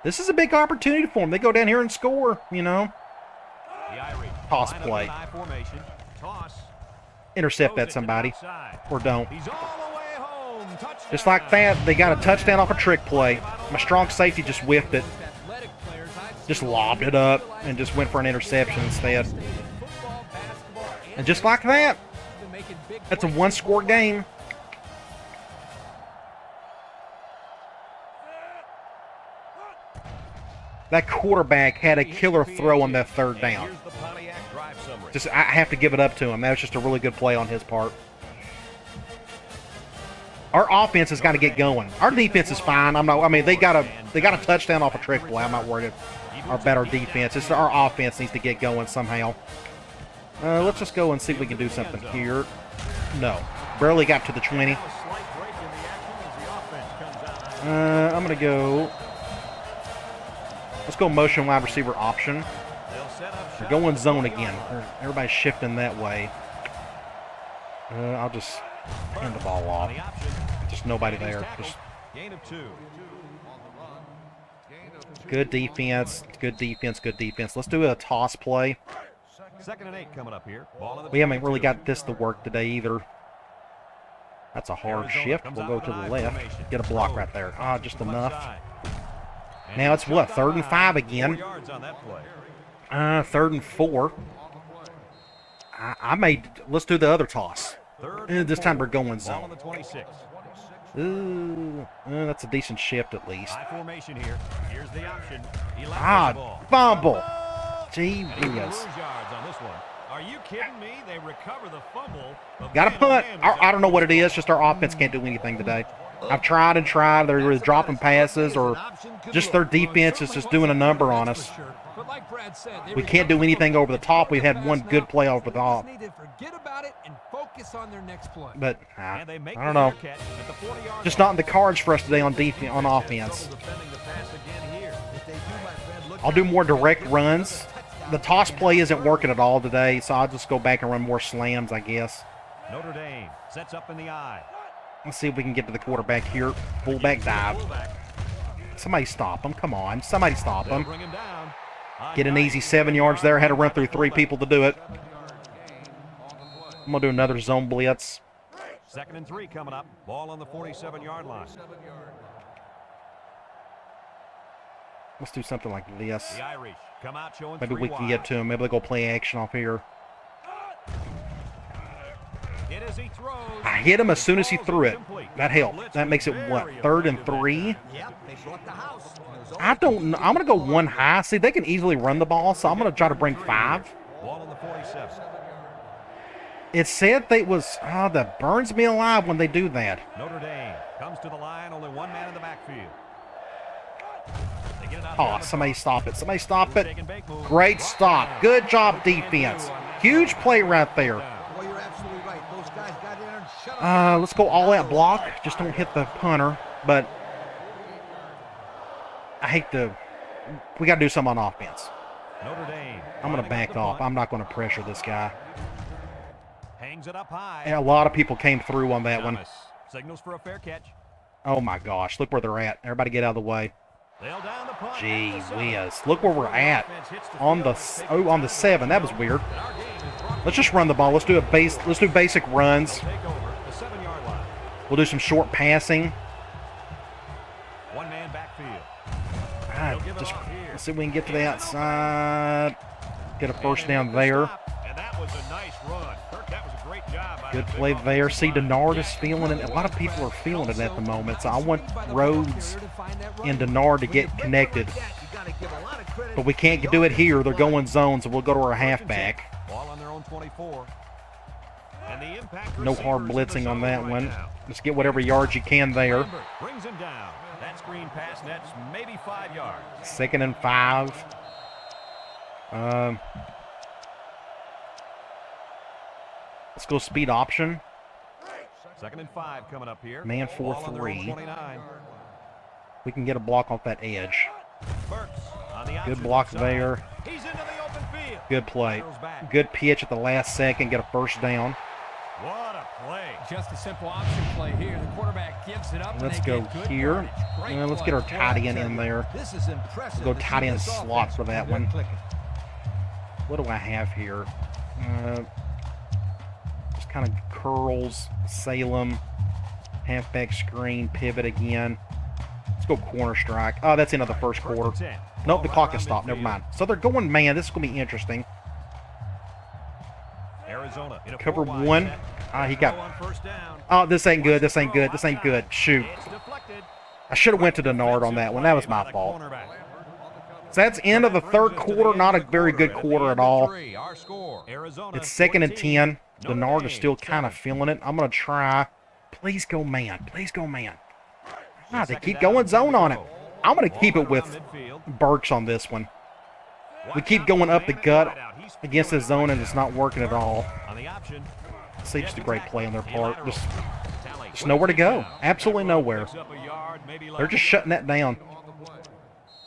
This is a big opportunity for them. They go down here and score, you know. The Irish Toss line up play. in I formation. Toss. Intercept that Throws it to the somebody. outside. Or don't. He's all the way home. Touchdown. Just like that, they got a touchdown off a trick play. My strong safety just whiffed it. Just lobbed it up and just went for an interception instead. And just like that, that's a one-score game. That quarterback had a killer throw on that third down. Here's the Pontiac drive summary. Just, I have to give it up to him. That was just a really good play on his part. Our offense has got to get going. Our defense is fine. I mean, they got a touchdown off a trick play. I'm not worried about our defense. It's our offense needs to get going somehow. Let's just go and see if we can do something here. No, barely got to the 20. I'm gonna go. Let's go motion wide receiver option. They're going zone again. Everybody's shifting that way. I'll just hand the ball off. Just nobody there. Just Gain of 2. good defense. Good defense. Good defense. Let's do a toss play. 2nd and 8 coming up here. Ball in the We haven't really 22. got this to work today either. That's a hard Arizona shift. comes We'll out go with to an the I left. formation. Get a block Rhodes right there. comes Just to the enough. left side. And Now it's he's what? shut 3rd and 5 4 again. yards on that play. 3rd and 4. Let's do the other toss. 3rd and This time 4. we're going Ball on zone. the 26. That's a decent shift at least. I formation here. Here's the option. He levels the Ah, ball. fumble. Gee And he will whiz. lose yards on this one. Are you kidding me? They recover the fumble. but Got a man, oh, punt. man, was I don't know what it that is. Just our offense can't do anything today. I've tried and tried. They're either dropping passes or just their defense is just doing a number on us. But like Brad said, they We can't do anything over the top. We've had one good play over the top. They just need to forget about it and focus on their next play. But And they make I don't the know. fair catch at the 40-yard Just line. not in the cards for us today on defense, on offense. Defending the pass again here. If they do, my friend, look I'll do out. more direct runs. The toss play isn't working at all today, so I'll just go back and run more slams, I guess. Notre Dame sets up in the eye. Let's see if we can get to the quarterback here. Fullback dive. Fullback. Somebody stop him. Come on. Somebody stop They'll him. bring him down. Get an easy 7 yards there. Had to run through 3 people to do it. I'm going to do another zone blitz. 2nd and 3 coming up. Ball on the 47-yard line. Let's do something like this. The Irish come out showing Maybe 3 we can wide. get to him. Maybe they'll go play action off here. Hit as he throws. I hit him as soon as he Ball's threw it. incomplete. That helped. Blitz That was makes it, what, very 3rd and effective 3? Yep, they brought the house. I don't know. I'm going to go one high. See, they can easily run the ball, so I'm going to try to bring 5. Ball on the 47. It said they was, that burns me alive when they do that. Notre Dame comes to the line. Only one man in the backfield. They get it out Oh, down the somebody top. stop it. Somebody stop it. Shake and bake move. Great Brought stop. down. Good job, defense. Huge play right there. Well, you're absolutely right. Those guys got in there and shut up. Let's go all out block. Just don't hit the punter. But I hate to. We got to do something on offense. Notre Dame. I'm going to lining up back the off. punt. I'm not going to pressure this guy. Hangs it up high. And a lot of people came through on that one. Thomas signals for a fair catch. Oh my gosh. Look where they're at. Everybody get out of the way. They'll down the punt. Gee at the 7. whiz. Look where we're at. Offense hits the On the field. on the 7. That was weird. And our game is brought Let's just run the ball. Let's do basic runs. to take over the 7-yard line. We'll do some short passing. One man backfield. Let's see if we can get to the outside. Get a first down there. And that was a nice run. Kirk, that was a great job. by Good that play big there. offensive See, line. Denard is feeling it. A lot of people are feeling it at the moment. So I want Rhodes and Denard to get connected. You got to give a lot of credit. But we can't do it here. They're going zone, so we'll go to our halfback. Ball on their own 24. And the impact No hard receivers in the blitzing on zone that right one. now. Let's get whatever yards you can there. Lambert brings him down. That screen pass nets maybe 5 yards. 2nd and 5. Let's go speed option. 2nd and 5 coming up here. Man Ball on their own 4-3. 29. We can get a block off that edge. Burks on the Good option block left side. there. He's into the open field. Good play. Laterals back. Good pitch at the last second. Get a first down. What a play. Just a simple option play here. The quarterback gives it up. and Let's they go get good here. yardage. Great Let's play. get our Boy, I tight end tell in you, there. This is impressive. Go to tight see end this slot offense for that get one. clicking. What do I have here? Just kind of curls, Salem, halfback screen, pivot again. Let's go corner strike. Oh, that's into the first 1st and quarter. 10. Nope, the Ball clock right has around stopped. Never midfield. mind. So they're going man. This is going to be interesting. Arizona in a Cover 4-wide one. set. He Throw got. on 1st down. Oh, this ain't good. This ain't good. This ain't good. Shoot. It's deflected. I should have went to Denard on that one. That was my By the fault. cornerback. So that's end of the third quarter. Not a very good quarter at all. Three, our score. Arizona It's 2nd and 10. 14, Denard Notre is still Dame kind of 7. feeling it. I'm going to try. Please go man. Please go man. Ah, they Second keep down, going zone on it. go. I'm going to Ball keep right it with around midfield. Burks on this one. We Watch keep out going for up the man in gut wideout. He's against this feeling zone, it and right it's now. not working at all. On the option. See, just a great play on their part. Just Tally. nowhere to go. Absolutely nowhere. Picks up a yard, maybe They're less. just shutting that down.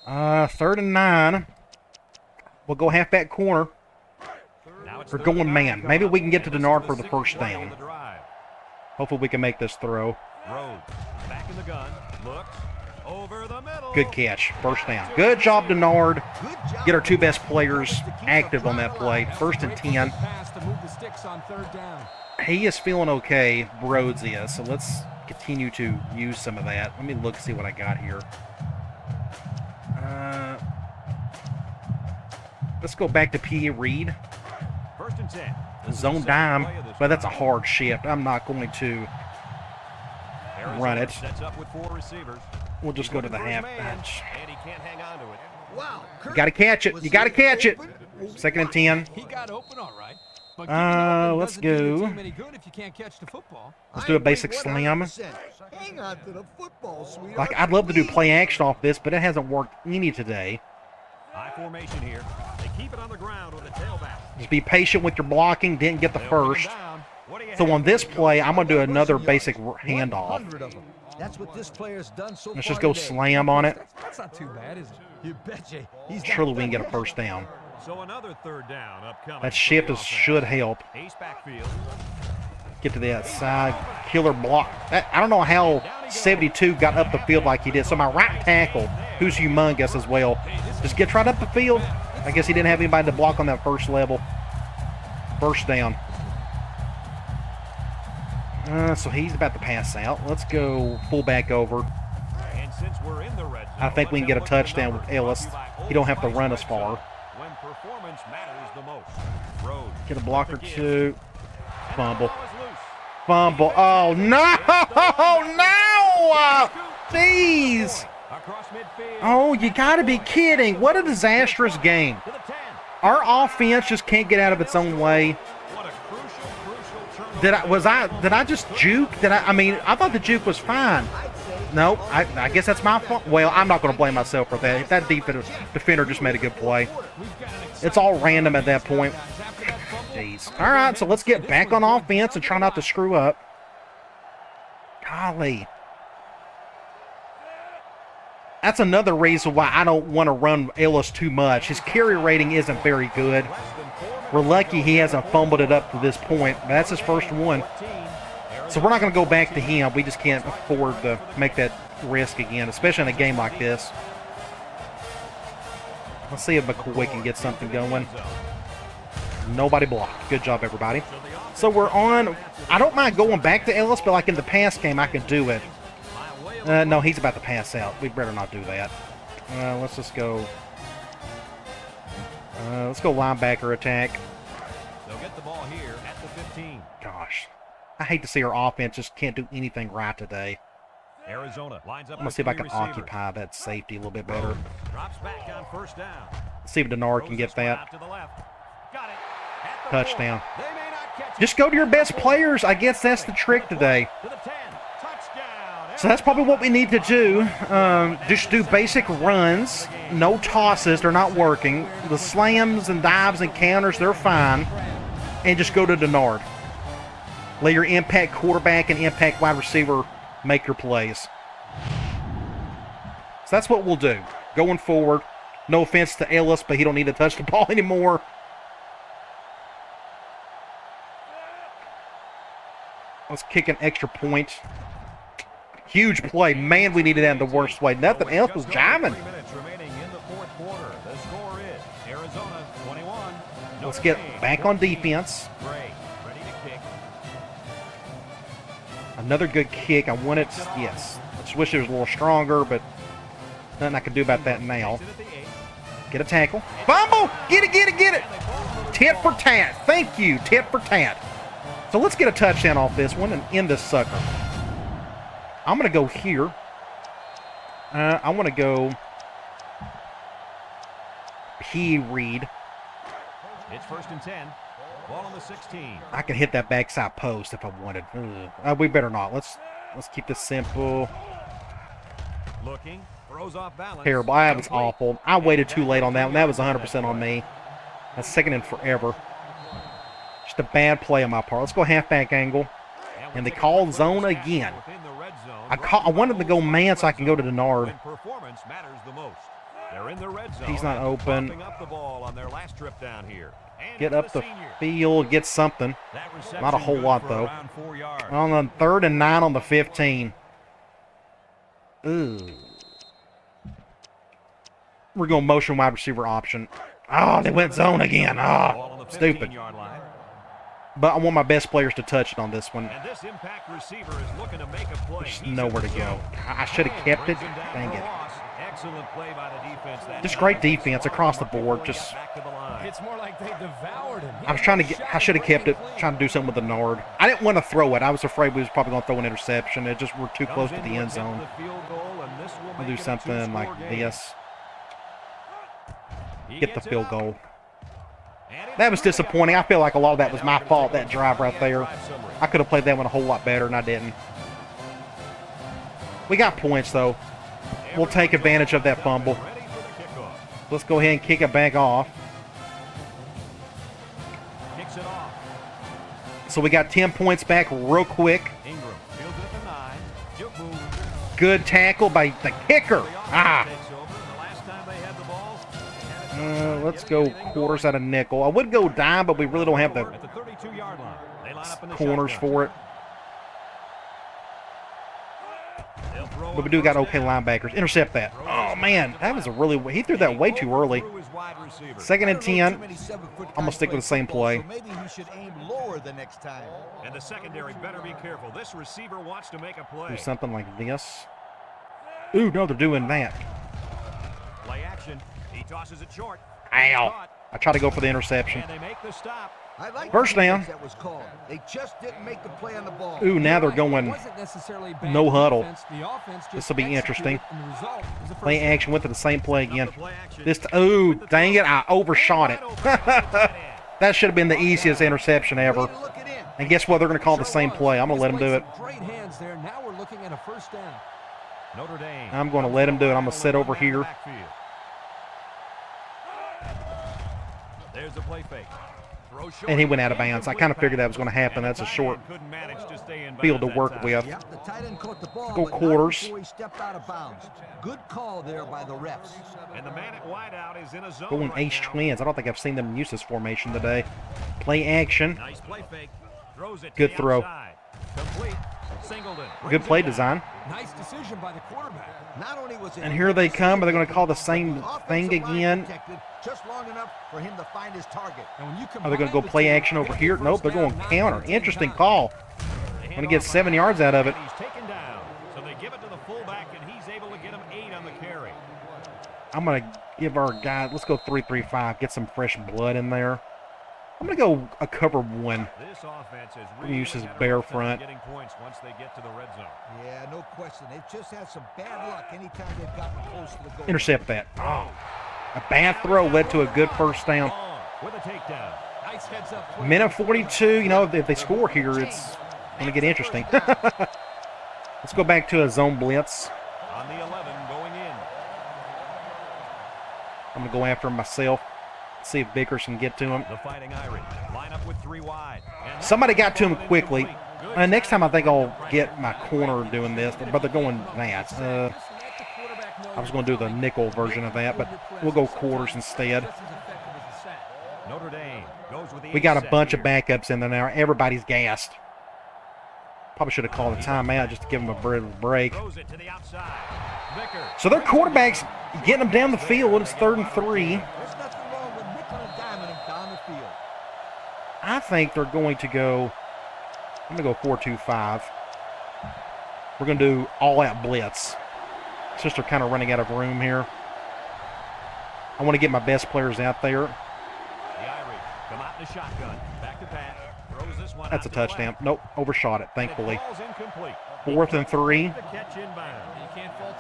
3rd and 9. We'll go halfback corner. Now it's We're 3rd going and man. 9. Maybe we can get to And this Denard is for the sixth first play down. of the drive. Hopefully we can make this throw. Rhodes back in the gun. Looks over the middle. Good catch. First down. Good job, Denard. Good job Get our two best defense players to keep the active on that crowd play. alive. 1st and Great 10. pass to move the sticks on 3rd down. He is feeling okay. Rhodes is. So let's continue to use some of that. Let me look, see what I got here. Let's go back to P.A. Reed. 1st and 10. This is Zone the second dime, play of this but that's a drive. hard shift. I'm not going to. Arizona run it. Sets up with 4 receivers. We'll just go to the Looking for his half man, bench. and he can't hang on to it. Wow. You got to catch it. You got to catch it. 2nd and 10. He got open all right. But getting open Let's doesn't do your go. team any good if you can't catch the football. Let's do a basic slam. Hang on to the football, sweetheart. Like, I'd love to do play action off this, but it hasn't worked any today. High formation here. They keep it on the ground with a tailback. Just be patient with your blocking. Didn't get the They'll bring him first. down. What do you So have? on this play, I'm going to do another basic handoff. 100 of them. That's what this player's done so Let's far just go today. slam on it. That's not too bad, is it? You betcha. He's got Surely we can that get a first down. So another 3rd down upcoming. That for shift the is, offense. should help. Ace backfield. Get to the outside. Killer block. I don't know how 72 got up the field like he did. So my right tackle, who's humongous as well, just gets right up the field. I guess he didn't have anybody to block on that first level. First down. So he's about to pass out. Let's go fullback over. And since we're in the red zone, I think we can get a touchdown with Ellis. He don't have to run as far. When performance matters the most. Rhodes. Get a block or again. two. And Fumble. the ball is loose. Fumble. Oh, no! No! Jeez! Across midfield. Oh, you got to be kidding. What a disastrous game. To the 10. Our offense just can't get out of its own way. What a crucial turnover. Did I just juke? I mean, I thought the juke was fine. No, I guess that's my fault. Well, I'm not going to blame myself for that. That defender just made a good play. It's all random at that point. Jeez. All right, so let's get back on offense and try not to screw up. Golly. That's another reason why I don't want to run Ellis too much. His carry rating isn't very good. We're lucky he hasn't fumbled it up to this point, but that's his first one. So we're not going to go back to him. We just can't afford to make that risk again, especially in a game like this. Let's see if McCoy can get something going. Nobody blocked. Good job, everybody. So we're on. I don't mind going back to Ellis, but like in the pass game, I can do it. No, he's about to pass out. We better not do that. Let's just go. Let's go linebacker attack. They'll get the ball here at the 15. Gosh, I hate to see our offense just can't do anything right today. Arizona lines up. I'm gonna see if I can occupy that safety a little bit better. Drops back on 1st down. See if Denard can get Throws this one that out to the left. Got it. At the touchdown. 4. They may not catch it. Just go to your best players. I guess that's the trick today. To the 10. Touchdown. So that's probably what we need to do. Just do basic runs. No tosses. They're not working. The slams and dives and counters, they're fine. And just go to Denard. Let your impact quarterback and impact wide receiver make your plays. So that's what we'll do going forward. No offense to Ellis, but he don't need to touch the ball anymore. Let's kick an extra point. Huge play. Man, we needed that in the worst way. Nothing else was jiving. 3 minutes remaining in the fourth quarter. The score is Arizona 21. Let's get back on defense. Gray, ready to kick. Another good kick. I want it. Yes. I just wish it was a little stronger, but nothing I can do about that now. Get a tackle. Fumble! Get it, get it, get it! Tit for tat. Thank you, tit for tat. So let's get a touchdown off this one and end this sucker. I'm going to go here. I want to go Reed. It's 1st and 10. Ball on the 16. I can hit that backside post if I wanted. We better not. Let's keep this simple. Looking. Throws off balance. Terrible. That was awful. I waited too late on that one. That was 100% on me. That's second and forever. Just a bad play on my part. Let's go halfback angle. And they call zone again. I wanted to go man so I can go to Denard. Performance matters the most. They're in the red zone. He's not open. Up the ball on their last trip down here. Get up the field, get something. Not a whole lot though. On the 3rd and 9 on the 15. Ooh. We're going motion wide receiver option. Oh, they went zone again. Oh, stupid. But I want my best players to touch it on this one. And this impact receiver is looking to make a play. There's nowhere to go. I should have kept it. Dang it. Excellent play by the defense. Just great defense across the board. Just It's more like they devoured him. I should have kept it. Trying to do something with the Nord. I didn't want to throw it. I was afraid we was probably going to throw an interception. It just we're too close to the end zone. We'll do something like this. Get the field goal. That was disappointing. I feel like a lot of that was my fault, that drive right there. I could have played that one a whole lot better, and I didn't. We got points, though. We'll take advantage of that fumble. Let's go ahead and kick it back off. So we got 10 points back real quick. Good tackle by the kicker. Let's go quarters out of nickel. I would go dime, but we really don't have the corners for it. But we do got okay linebackers. Intercept that. Oh, man. That was a really... He threw that way too early. 2nd and 10. I'm going to stick with the same play. Maybe he should aim lower the next time. And the secondary better be careful. This receiver wants to make a play. Do something like this. Ooh, no, they're doing that. Play action. He tosses it short. Ow. I try to go for the interception. And they make the stop. I like first down. That was called. They just didn't make the play on the ball. Ooh, now they're going no huddle. This will be interesting. Play action, went to the same play again. Ooh, dang it, I overshot it. That should have been the easiest interception ever. And guess what? They're going to call the same play. I'm going to let them do it. Great hands there. Now we're looking at a first down. Notre Dame. I'm going to let him do it. I'm going to sit over here. There's a play fake. And he went out of bounds. I kind of figured that was going to happen. That's a short field to work with. Yep, the tight end caught the ball, go quarters. He stepped out of bounds. Good call there by the refs. And the man at wideout is in a zone. Going ace twins. I don't think I've seen them use this formation today. Play action. Nice play fake. Throws it good throw. Complete. Singleton. Good play design. Nice decision by the quarterback. Not only was it and here they come, but they're going to call the same thing again. Just long enough for him to find his target. Are they going to go play action over here? Nope, they're going counter. Interesting call. Going to get 7 yards out of it. He's taken down. So they give it to the fullback, and he's able to get him 8 on the carry. I'm going to give our guy, let's go 3-3-5, get some fresh blood in there. I'm going to go a cover 1. This offense is really use his bare front. Getting points once they get to the red zone. Yeah, no question. They've just had some bad luck anytime they've gotten close to the goal. Intercept that. Oh. A bad throw led to a good first down. With a takedown. Nice heads up. Minute 42. You know, if they score here, it's going to get interesting. Let's go back to a zone blitz. On the 11 going in. I'm going to go after him myself. See if Vickers can get to him. The Fighting Irish line up with 3 wide. Somebody got to him quickly. Next time I think I'll get my corner doing this, but they're going that. I was going to do the nickel version of that, but we'll go quarters instead. Notre Dame goes with the We got a set bunch of here. backups in there now. Everybody's gassed. Probably should have called a timeout just to give them a break. Throws it to the outside. Vickers. So their quarterback's getting them down the field. It's 3rd and 3. There's nothing wrong with nickel and diming them down the field. I think they're going to go, I'm going to go 4-2-5. We're going to do all-out blitz. Since they're kind of running out of room here. I want to get my best players out there. The Irish come out in the shotgun. Back to pass. Throws this one That's a out to the touchdown. left. Nope, overshot it, thankfully. And it falls incomplete. 4th and 3. The catch inbound.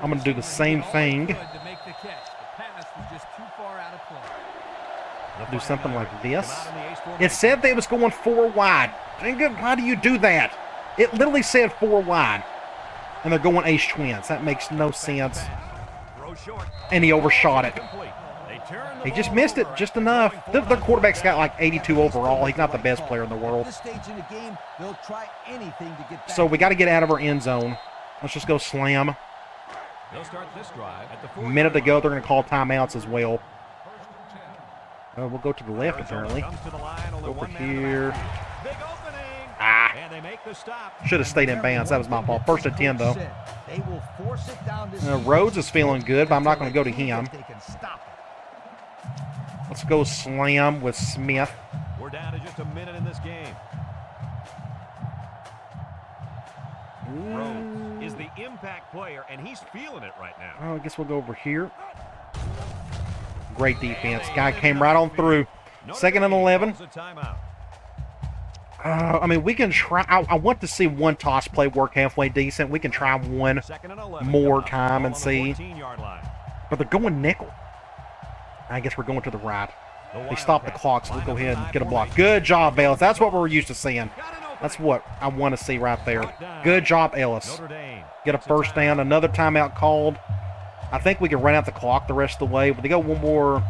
I'm going to do the same thing. To make the catch. The pass was just too far out of play. Do something like this. Come out in the ace It formation. said they was going 4 wide. Dang it, why do you do that? It literally said 4 wide. And they're going ace twins. That makes no sense. Throw short. And he overshot it. Complete. They turn the He just ball missed it over. just enough. Their quarterback's got like 82 overall. He's not the best player in the At world. this stage in the game, they'll try anything to get back. So we got to get out of our end zone. Let's just go slam. They'll start this drive at the A minute to go. They're going to call timeouts as well. We'll go to the left, apparently. Comes to the line, only Over one man here. left. Big opening. Ah. And they make the stop. Should have stayed in bounds. That was my fault. 1st and 10, though. They will force it down this Rhodes is feeling good, but I'm not going to go to him. They can stop it. Let's go slam with Smith. We're down to just a minute in this game. Rhodes is the impact player, and he's feeling it right now. Oh, I guess we'll go over here. Great defense. Guy came right on through. Notre 2nd and Dame 11. calls a timeout. I mean, we can try. I want to see one toss play work halfway decent. We can try one, 2nd and 11 more coming up. time Ball and on the see. 14-yard line. But they're going nickel. I guess we're going to the right. The They stopped the Wildcats clock, so we'll line go up ahead in and get a I block. formation. Good job, Ellis. That's what we're used to seeing. Got an opening. That's what I want to see right there. Good job, Ellis. Notre Dame Get a gets first down. Another timeout called. I think we can run out the clock the rest of the way. But they go one more.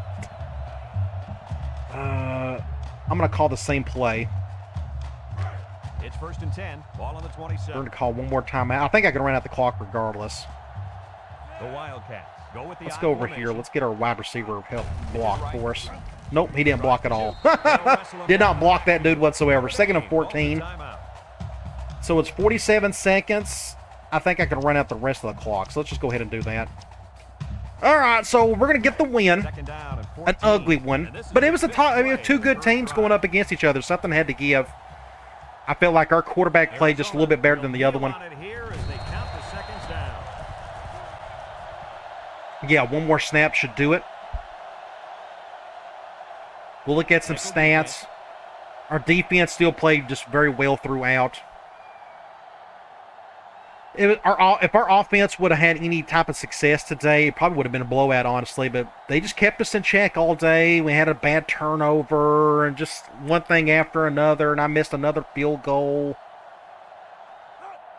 I'm going to call the same play. It's 1st and 10. Ball on the We're 27. going to call one more timeout. I think I can run out the clock regardless. The Wildcats go with the Let's I go over formation. here. Let's get our wide receiver help block for us. Nope, he didn't block at all. They'll wrestle him Did not down. block that dude whatsoever. 2nd and 14. Timeout. So it's 47 seconds. I think I can run out the rest of the clock. So let's just go ahead and do that. All right, so we're going to get the win. 2nd down and 14. An ugly one. And this is But it the was a fifth top, play two of the good first teams drive. going up against each other. Something had to give. I felt like our quarterback played just a little bit better than the other one. Arizona will kneel on it here as they count the seconds down. Yeah, one more snap should do it. We'll look at some stats. Our defense still played just very well throughout. If our offense would have had any type of success today, it probably would have been a blowout, honestly. But they just kept us in check all day. We had a bad turnover and just one thing after another, and I missed another field goal.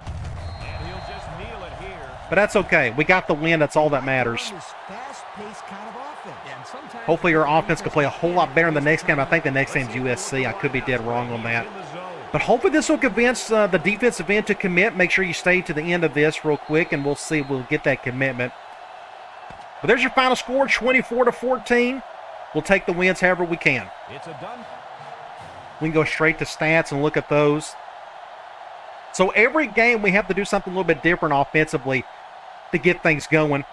And he'll just kneel it here. But that's okay. We got the win. That's all that matters. This fast-paced kind of offense. Yeah, and sometimes Hopefully our offense can play a whole lot better in the next game. I think the next game's USC. I could be dead wrong on that. In the zone. But hopefully this will convince the defensive end to commit. Make sure you stay to the end of this real quick, and we'll see if we'll get that commitment. But there's your final score, 24-14. We'll take the wins however we can. It's a done. We can go straight to stats and look at those. So every game we have to do something a little bit different offensively to get things going.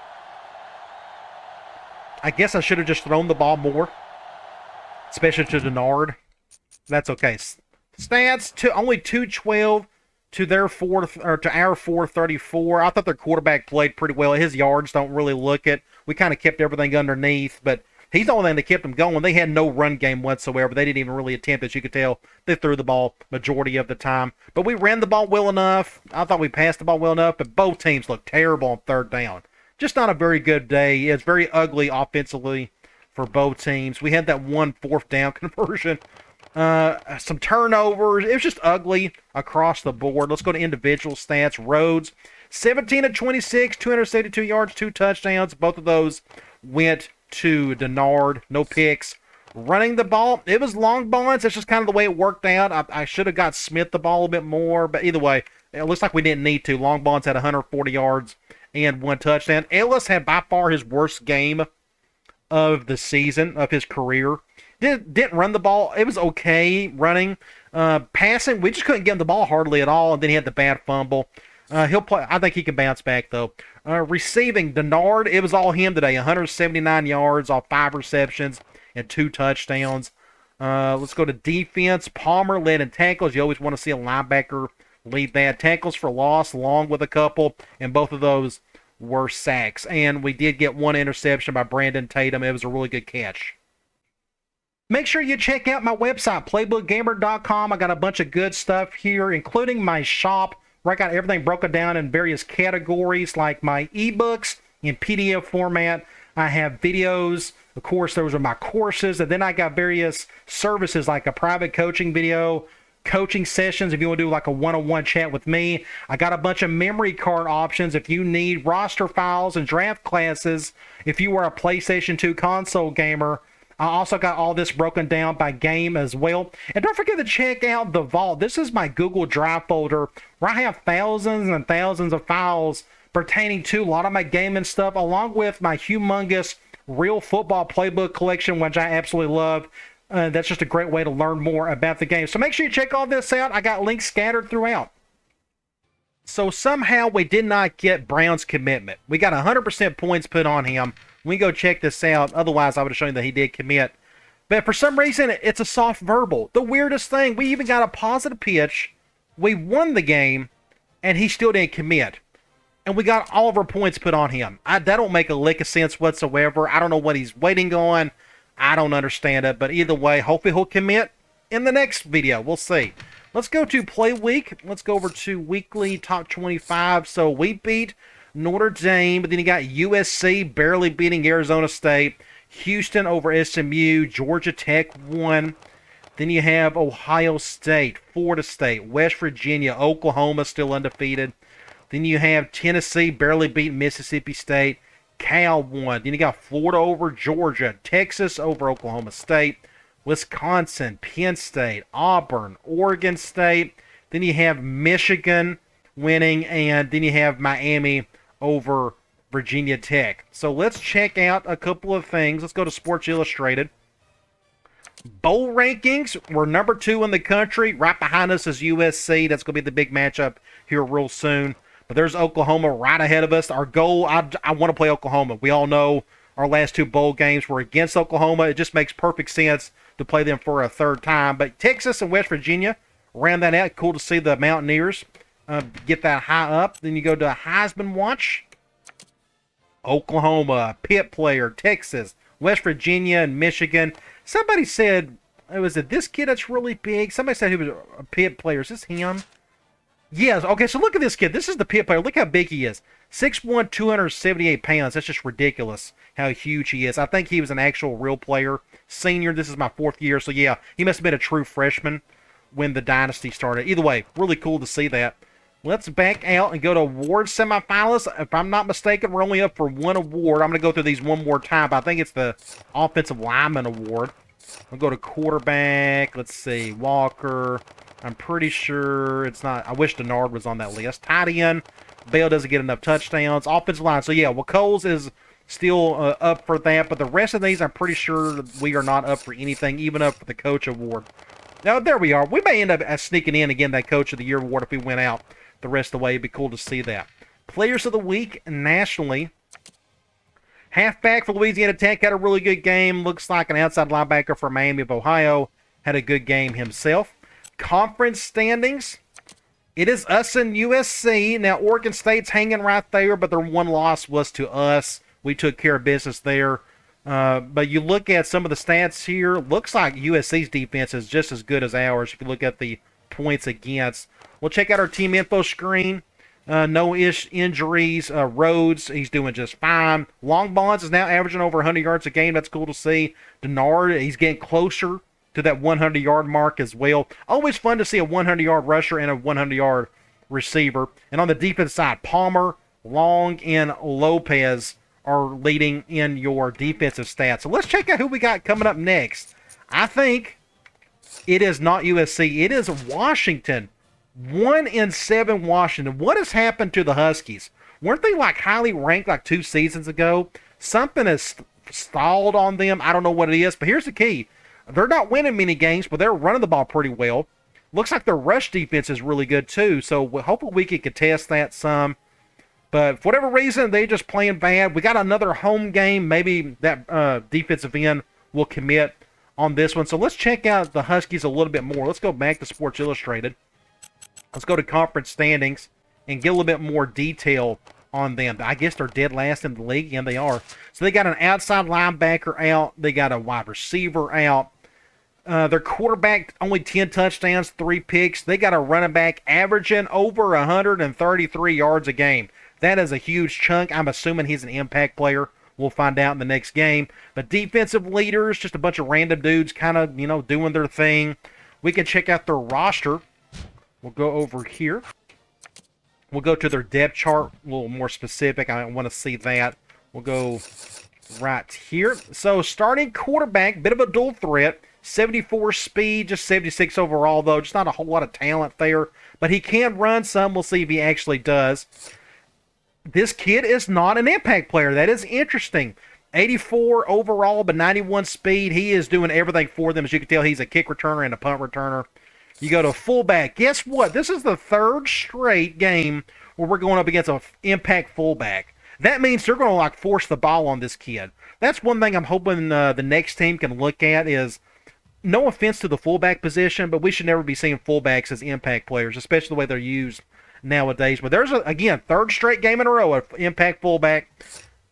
I guess I should have just thrown the ball more, especially to Denard. That's okay. Stats to only 212 to their to our 434. I thought their quarterback played pretty well. His yards don't really look it. We kind of kept everything underneath, but he's the only thing that kept them going. They had no run game whatsoever. They didn't even really attempt it. You could tell they threw the ball majority of the time. But we ran the ball well enough. I thought we passed the ball well enough, but both teams looked terrible on 3rd down. Just not a very good day. It's very ugly offensively for both teams. We had that 1 4th down conversion. Some turnovers. It was just ugly across the board. Let's go to individual stats. Rhodes, 17 of 26, 272 yards, 2 touchdowns. Both of those went to Denard. No picks Running the ball, it was long bonds. That's just kind of the way it worked out. I should have got Smith the ball a bit more, but either way, it looks like we didn't need to. Long bonds had 140 yards and 1 touchdown. Ellis had by far his worst game of the season, of his career. Didn't run the ball. It was okay running. Passing, we just couldn't get him the ball hardly at all, and then he had the bad fumble. He'll play. I think he can bounce back, though. Receiving, Denard, it was all him today. 179 yards off 5 receptions and 2 touchdowns. Let's go to defense. Palmer led in tackles. You always want to see a linebacker lead that. Tackles for loss, Long with a couple, and both of those were sacks. And we did get 1 interception by Brandon Tatum. It was a really good catch. Make sure you check out my website, playbookgamer.com. I got a bunch of good stuff here, including my shop, where I got everything broken down in various categories, like my ebooks in PDF format. I have videos. Of course, those are my courses. And then I got various services like a private coaching video, coaching sessions if you want to do like a one-on-one chat with me. I got a bunch of memory card options if you need roster files and draft classes if you are a PlayStation 2 console gamer. I also got all this broken down by game as well. And don't forget to check out the Vault. This is my Google Drive folder where I have thousands and thousands of files pertaining to a lot of my gaming stuff, along with my humongous Real Football Playbook collection, which I absolutely love. That's just a great way to learn more about the game. So make sure you check all this out. I got links scattered throughout. So somehow we did not get Brown's commitment. We got 100% points put on him. We go check this out. Otherwise, I would have shown you that he did commit. But for some reason, it's a soft verbal. The weirdest thing, we even got a positive pitch. We won the game, and he still didn't commit. And we got all of our points put on him. That don't make a lick of sense whatsoever. I don't know what he's waiting on. I don't understand it. But either way, hopefully he'll commit in the next video. We'll see. Let's go to Play Week. Let's go over to Weekly Top 25. So we beat Notre Dame, but then you got USC barely beating Arizona State. Houston over SMU. Georgia Tech won. Then you have Ohio State, Florida State, West Virginia, Oklahoma still undefeated. Then you have Tennessee barely beat Mississippi State. Cal won. Then you got Florida over Georgia, Texas over Oklahoma State, Wisconsin, Penn State, Auburn, Oregon State. Then you have Michigan winning, and then you have Miami over Virginia Tech. So let's check out a couple of things. Let's go to Sports Illustrated. Bowl rankings, we're number 2 in the country. Right behind us is USC. That's going to be the big matchup here real soon. But there's Oklahoma right ahead of us. Our goal, I want to play Oklahoma. We all know our last 2 bowl games were against Oklahoma. It just makes perfect sense to play them for a third time. But Texas and West Virginia ran that out. Cool to see the Mountaineers get that high up. Then you go to Heisman Watch. Oklahoma, Pitt player, Texas, West Virginia, and Michigan. Somebody said, was it this kid that's really big? Somebody said he was a Pitt player. Is this him? Yes. Okay, so look at this kid. This is the Pitt player. Look how big he is. 6'1", 278 pounds. That's just ridiculous how huge he is. I think he was an actual real player. Senior. This is my 4th year. So, yeah, he must have been a true freshman when the Dynasty started. Either way, really cool to see that. Let's back out and go to award semifinalists. If I'm not mistaken, we're only up for 1 award. I'm going to go through these one more time, but I think it's the Offensive Lineman Award. We'll go to quarterback. Let's see. Walker. I'm pretty sure it's not. I wish Denard was on that list. Tight end. Bell doesn't get enough touchdowns. Offensive line. So, yeah, well, Coles is still up for that, but the rest of these, I'm pretty sure we are not up for anything, even up for the Coach Award. Now, there we are. We may end up sneaking in again that Coach of the Year award if we went out the rest of the way. It'd be cool to see that. Players of the Week nationally. Halfback for Louisiana Tech had a really good game. Looks like an outside linebacker for Miami of Ohio. Had a good game himself. Conference standings. It is us and USC. Now, Oregon State's hanging right there, but their one loss was to us. We took care of business there. But you look at some of the stats here. Looks like USC's defense is just as good as ours if you look at the points against. We'll check out our team info screen. No injuries. Rhodes, he's doing just fine. Long Bonds is now averaging over 100 yards a game. That's cool to see. Denard, he's getting closer to that 100-yard mark as well. Always fun to see a 100-yard rusher and a 100-yard receiver. And on the defense side, Palmer, Long, and Lopez are leading in your defensive stats. So let's check out who we got coming up next. I think it is not USC. It is Washington. 1-7 Washington. What has happened to the Huskies? Weren't they like highly ranked like 2 seasons ago? Something has stalled on them. I don't know what it is, but here's the key. They're not winning many games, but they're running the ball pretty well. Looks like their rush defense is really good too, so hopefully we can contest that some. But for whatever reason, they're just playing bad. We got another home game. Maybe that defensive end will commit on this one. So let's check out the Huskies a little bit more. Let's go back to Sports Illustrated. Let's go to conference standings and get a little bit more detail on them. I guess they're dead last in the league, and they are. So they got an outside linebacker out. They got a wide receiver out. Their quarterback, only 10 touchdowns, 3 picks. They got a running back averaging over 133 yards a game. That is a huge chunk. I'm assuming he's an impact player. We'll find out in the next game. But defensive leaders, just a bunch of random dudes kind of, doing their thing. We can check out their roster. We'll go over here. We'll go to their depth chart, a little more specific. I want to see that. We'll go right here. So starting quarterback, bit of a dual threat. 74 speed, just 76 overall, though. Just not a whole lot of talent there. But he can run some. We'll see if he actually does. This kid is not an impact player. That is interesting. 84 overall, but 91 speed. He is doing everything for them. As you can tell, he's a kick returner and a punt returner. You go to fullback. Guess what? This is the 3rd straight game where we're going up against an impact fullback. That means they're going to force the ball on this kid. That's one thing I'm hoping the next team can look at is, no offense to the fullback position, but we should never be seeing fullbacks as impact players, especially the way they're used nowadays. But there's, again, 3rd straight game in a row of impact fullback.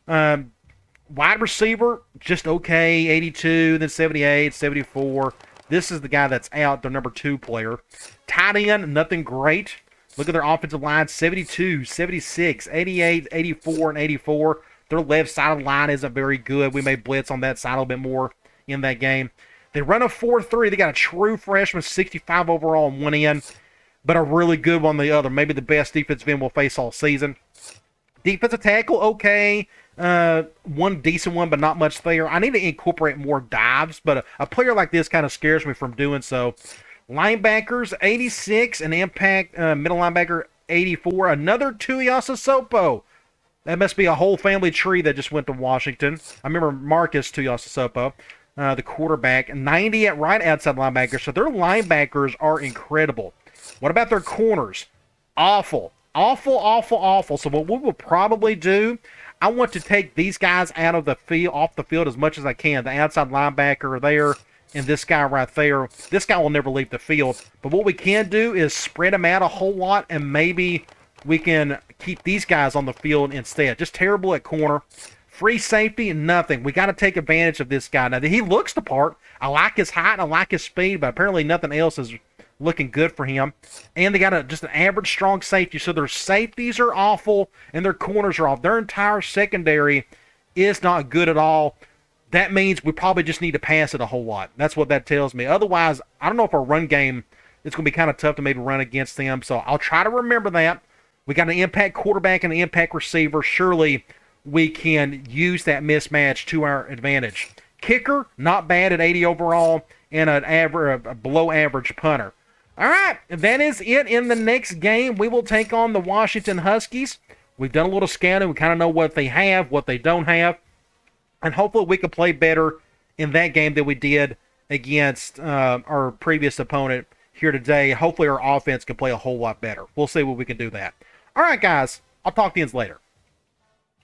Wide receiver, just okay, 82, then 78, 74. This is the guy that's out, their number 2 player. Tight end, nothing great. Look at their offensive line, 72, 76, 88, 84, and 84. Their left side of the line isn't very good. We may blitz on that side a little bit more in that game. They run a 4-3. They got a true freshman, 65 overall on one end, but a really good one on the other. Maybe the best defensive end we'll face all season. Defensive tackle, okay. One decent one, but not much there. I need to incorporate more dives, but a player like this kind of scares me from doing so. Linebackers, 86, an impact middle linebacker, 84. Another Tuiasa Sopo. That must be a whole family tree that just went to Washington. I remember Marcus Tuiasa Sopo. The quarterback, 90 at right outside linebacker. So their linebackers are incredible. What about their corners? Awful. So what we will probably do, I want to take these guys out of the field, off the field as much as I can. The outside linebacker there and this guy right there. This guy will never leave the field. But what we can do is spread them out a whole lot, and maybe we can keep these guys on the field instead. Just terrible at corner. Free safety, nothing. We got to take advantage of this guy. Now, he looks the part. I like his height. I like his speed, but apparently nothing else is looking good for him. And they got just an average strong safety. So their safeties are awful, and their corners are off. Their entire secondary is not good at all. That means we probably just need to pass it a whole lot. That's what that tells me. Otherwise, I don't know if our run game, it's going to be kind of tough to maybe run against them. So I'll try to remember that. We got an impact quarterback and an impact receiver. Surely we can use that mismatch to our advantage. Kicker, not bad at 80 overall, and a below average punter. All right, that is it. In the next game, we will take on the Washington Huskies. We've done a little scouting. We kind of know what they have, what they don't have, and hopefully we can play better in that game than we did against our previous opponent here today. Hopefully our offense can play a whole lot better. We'll see what we can do that. All right, guys, I'll talk to you later.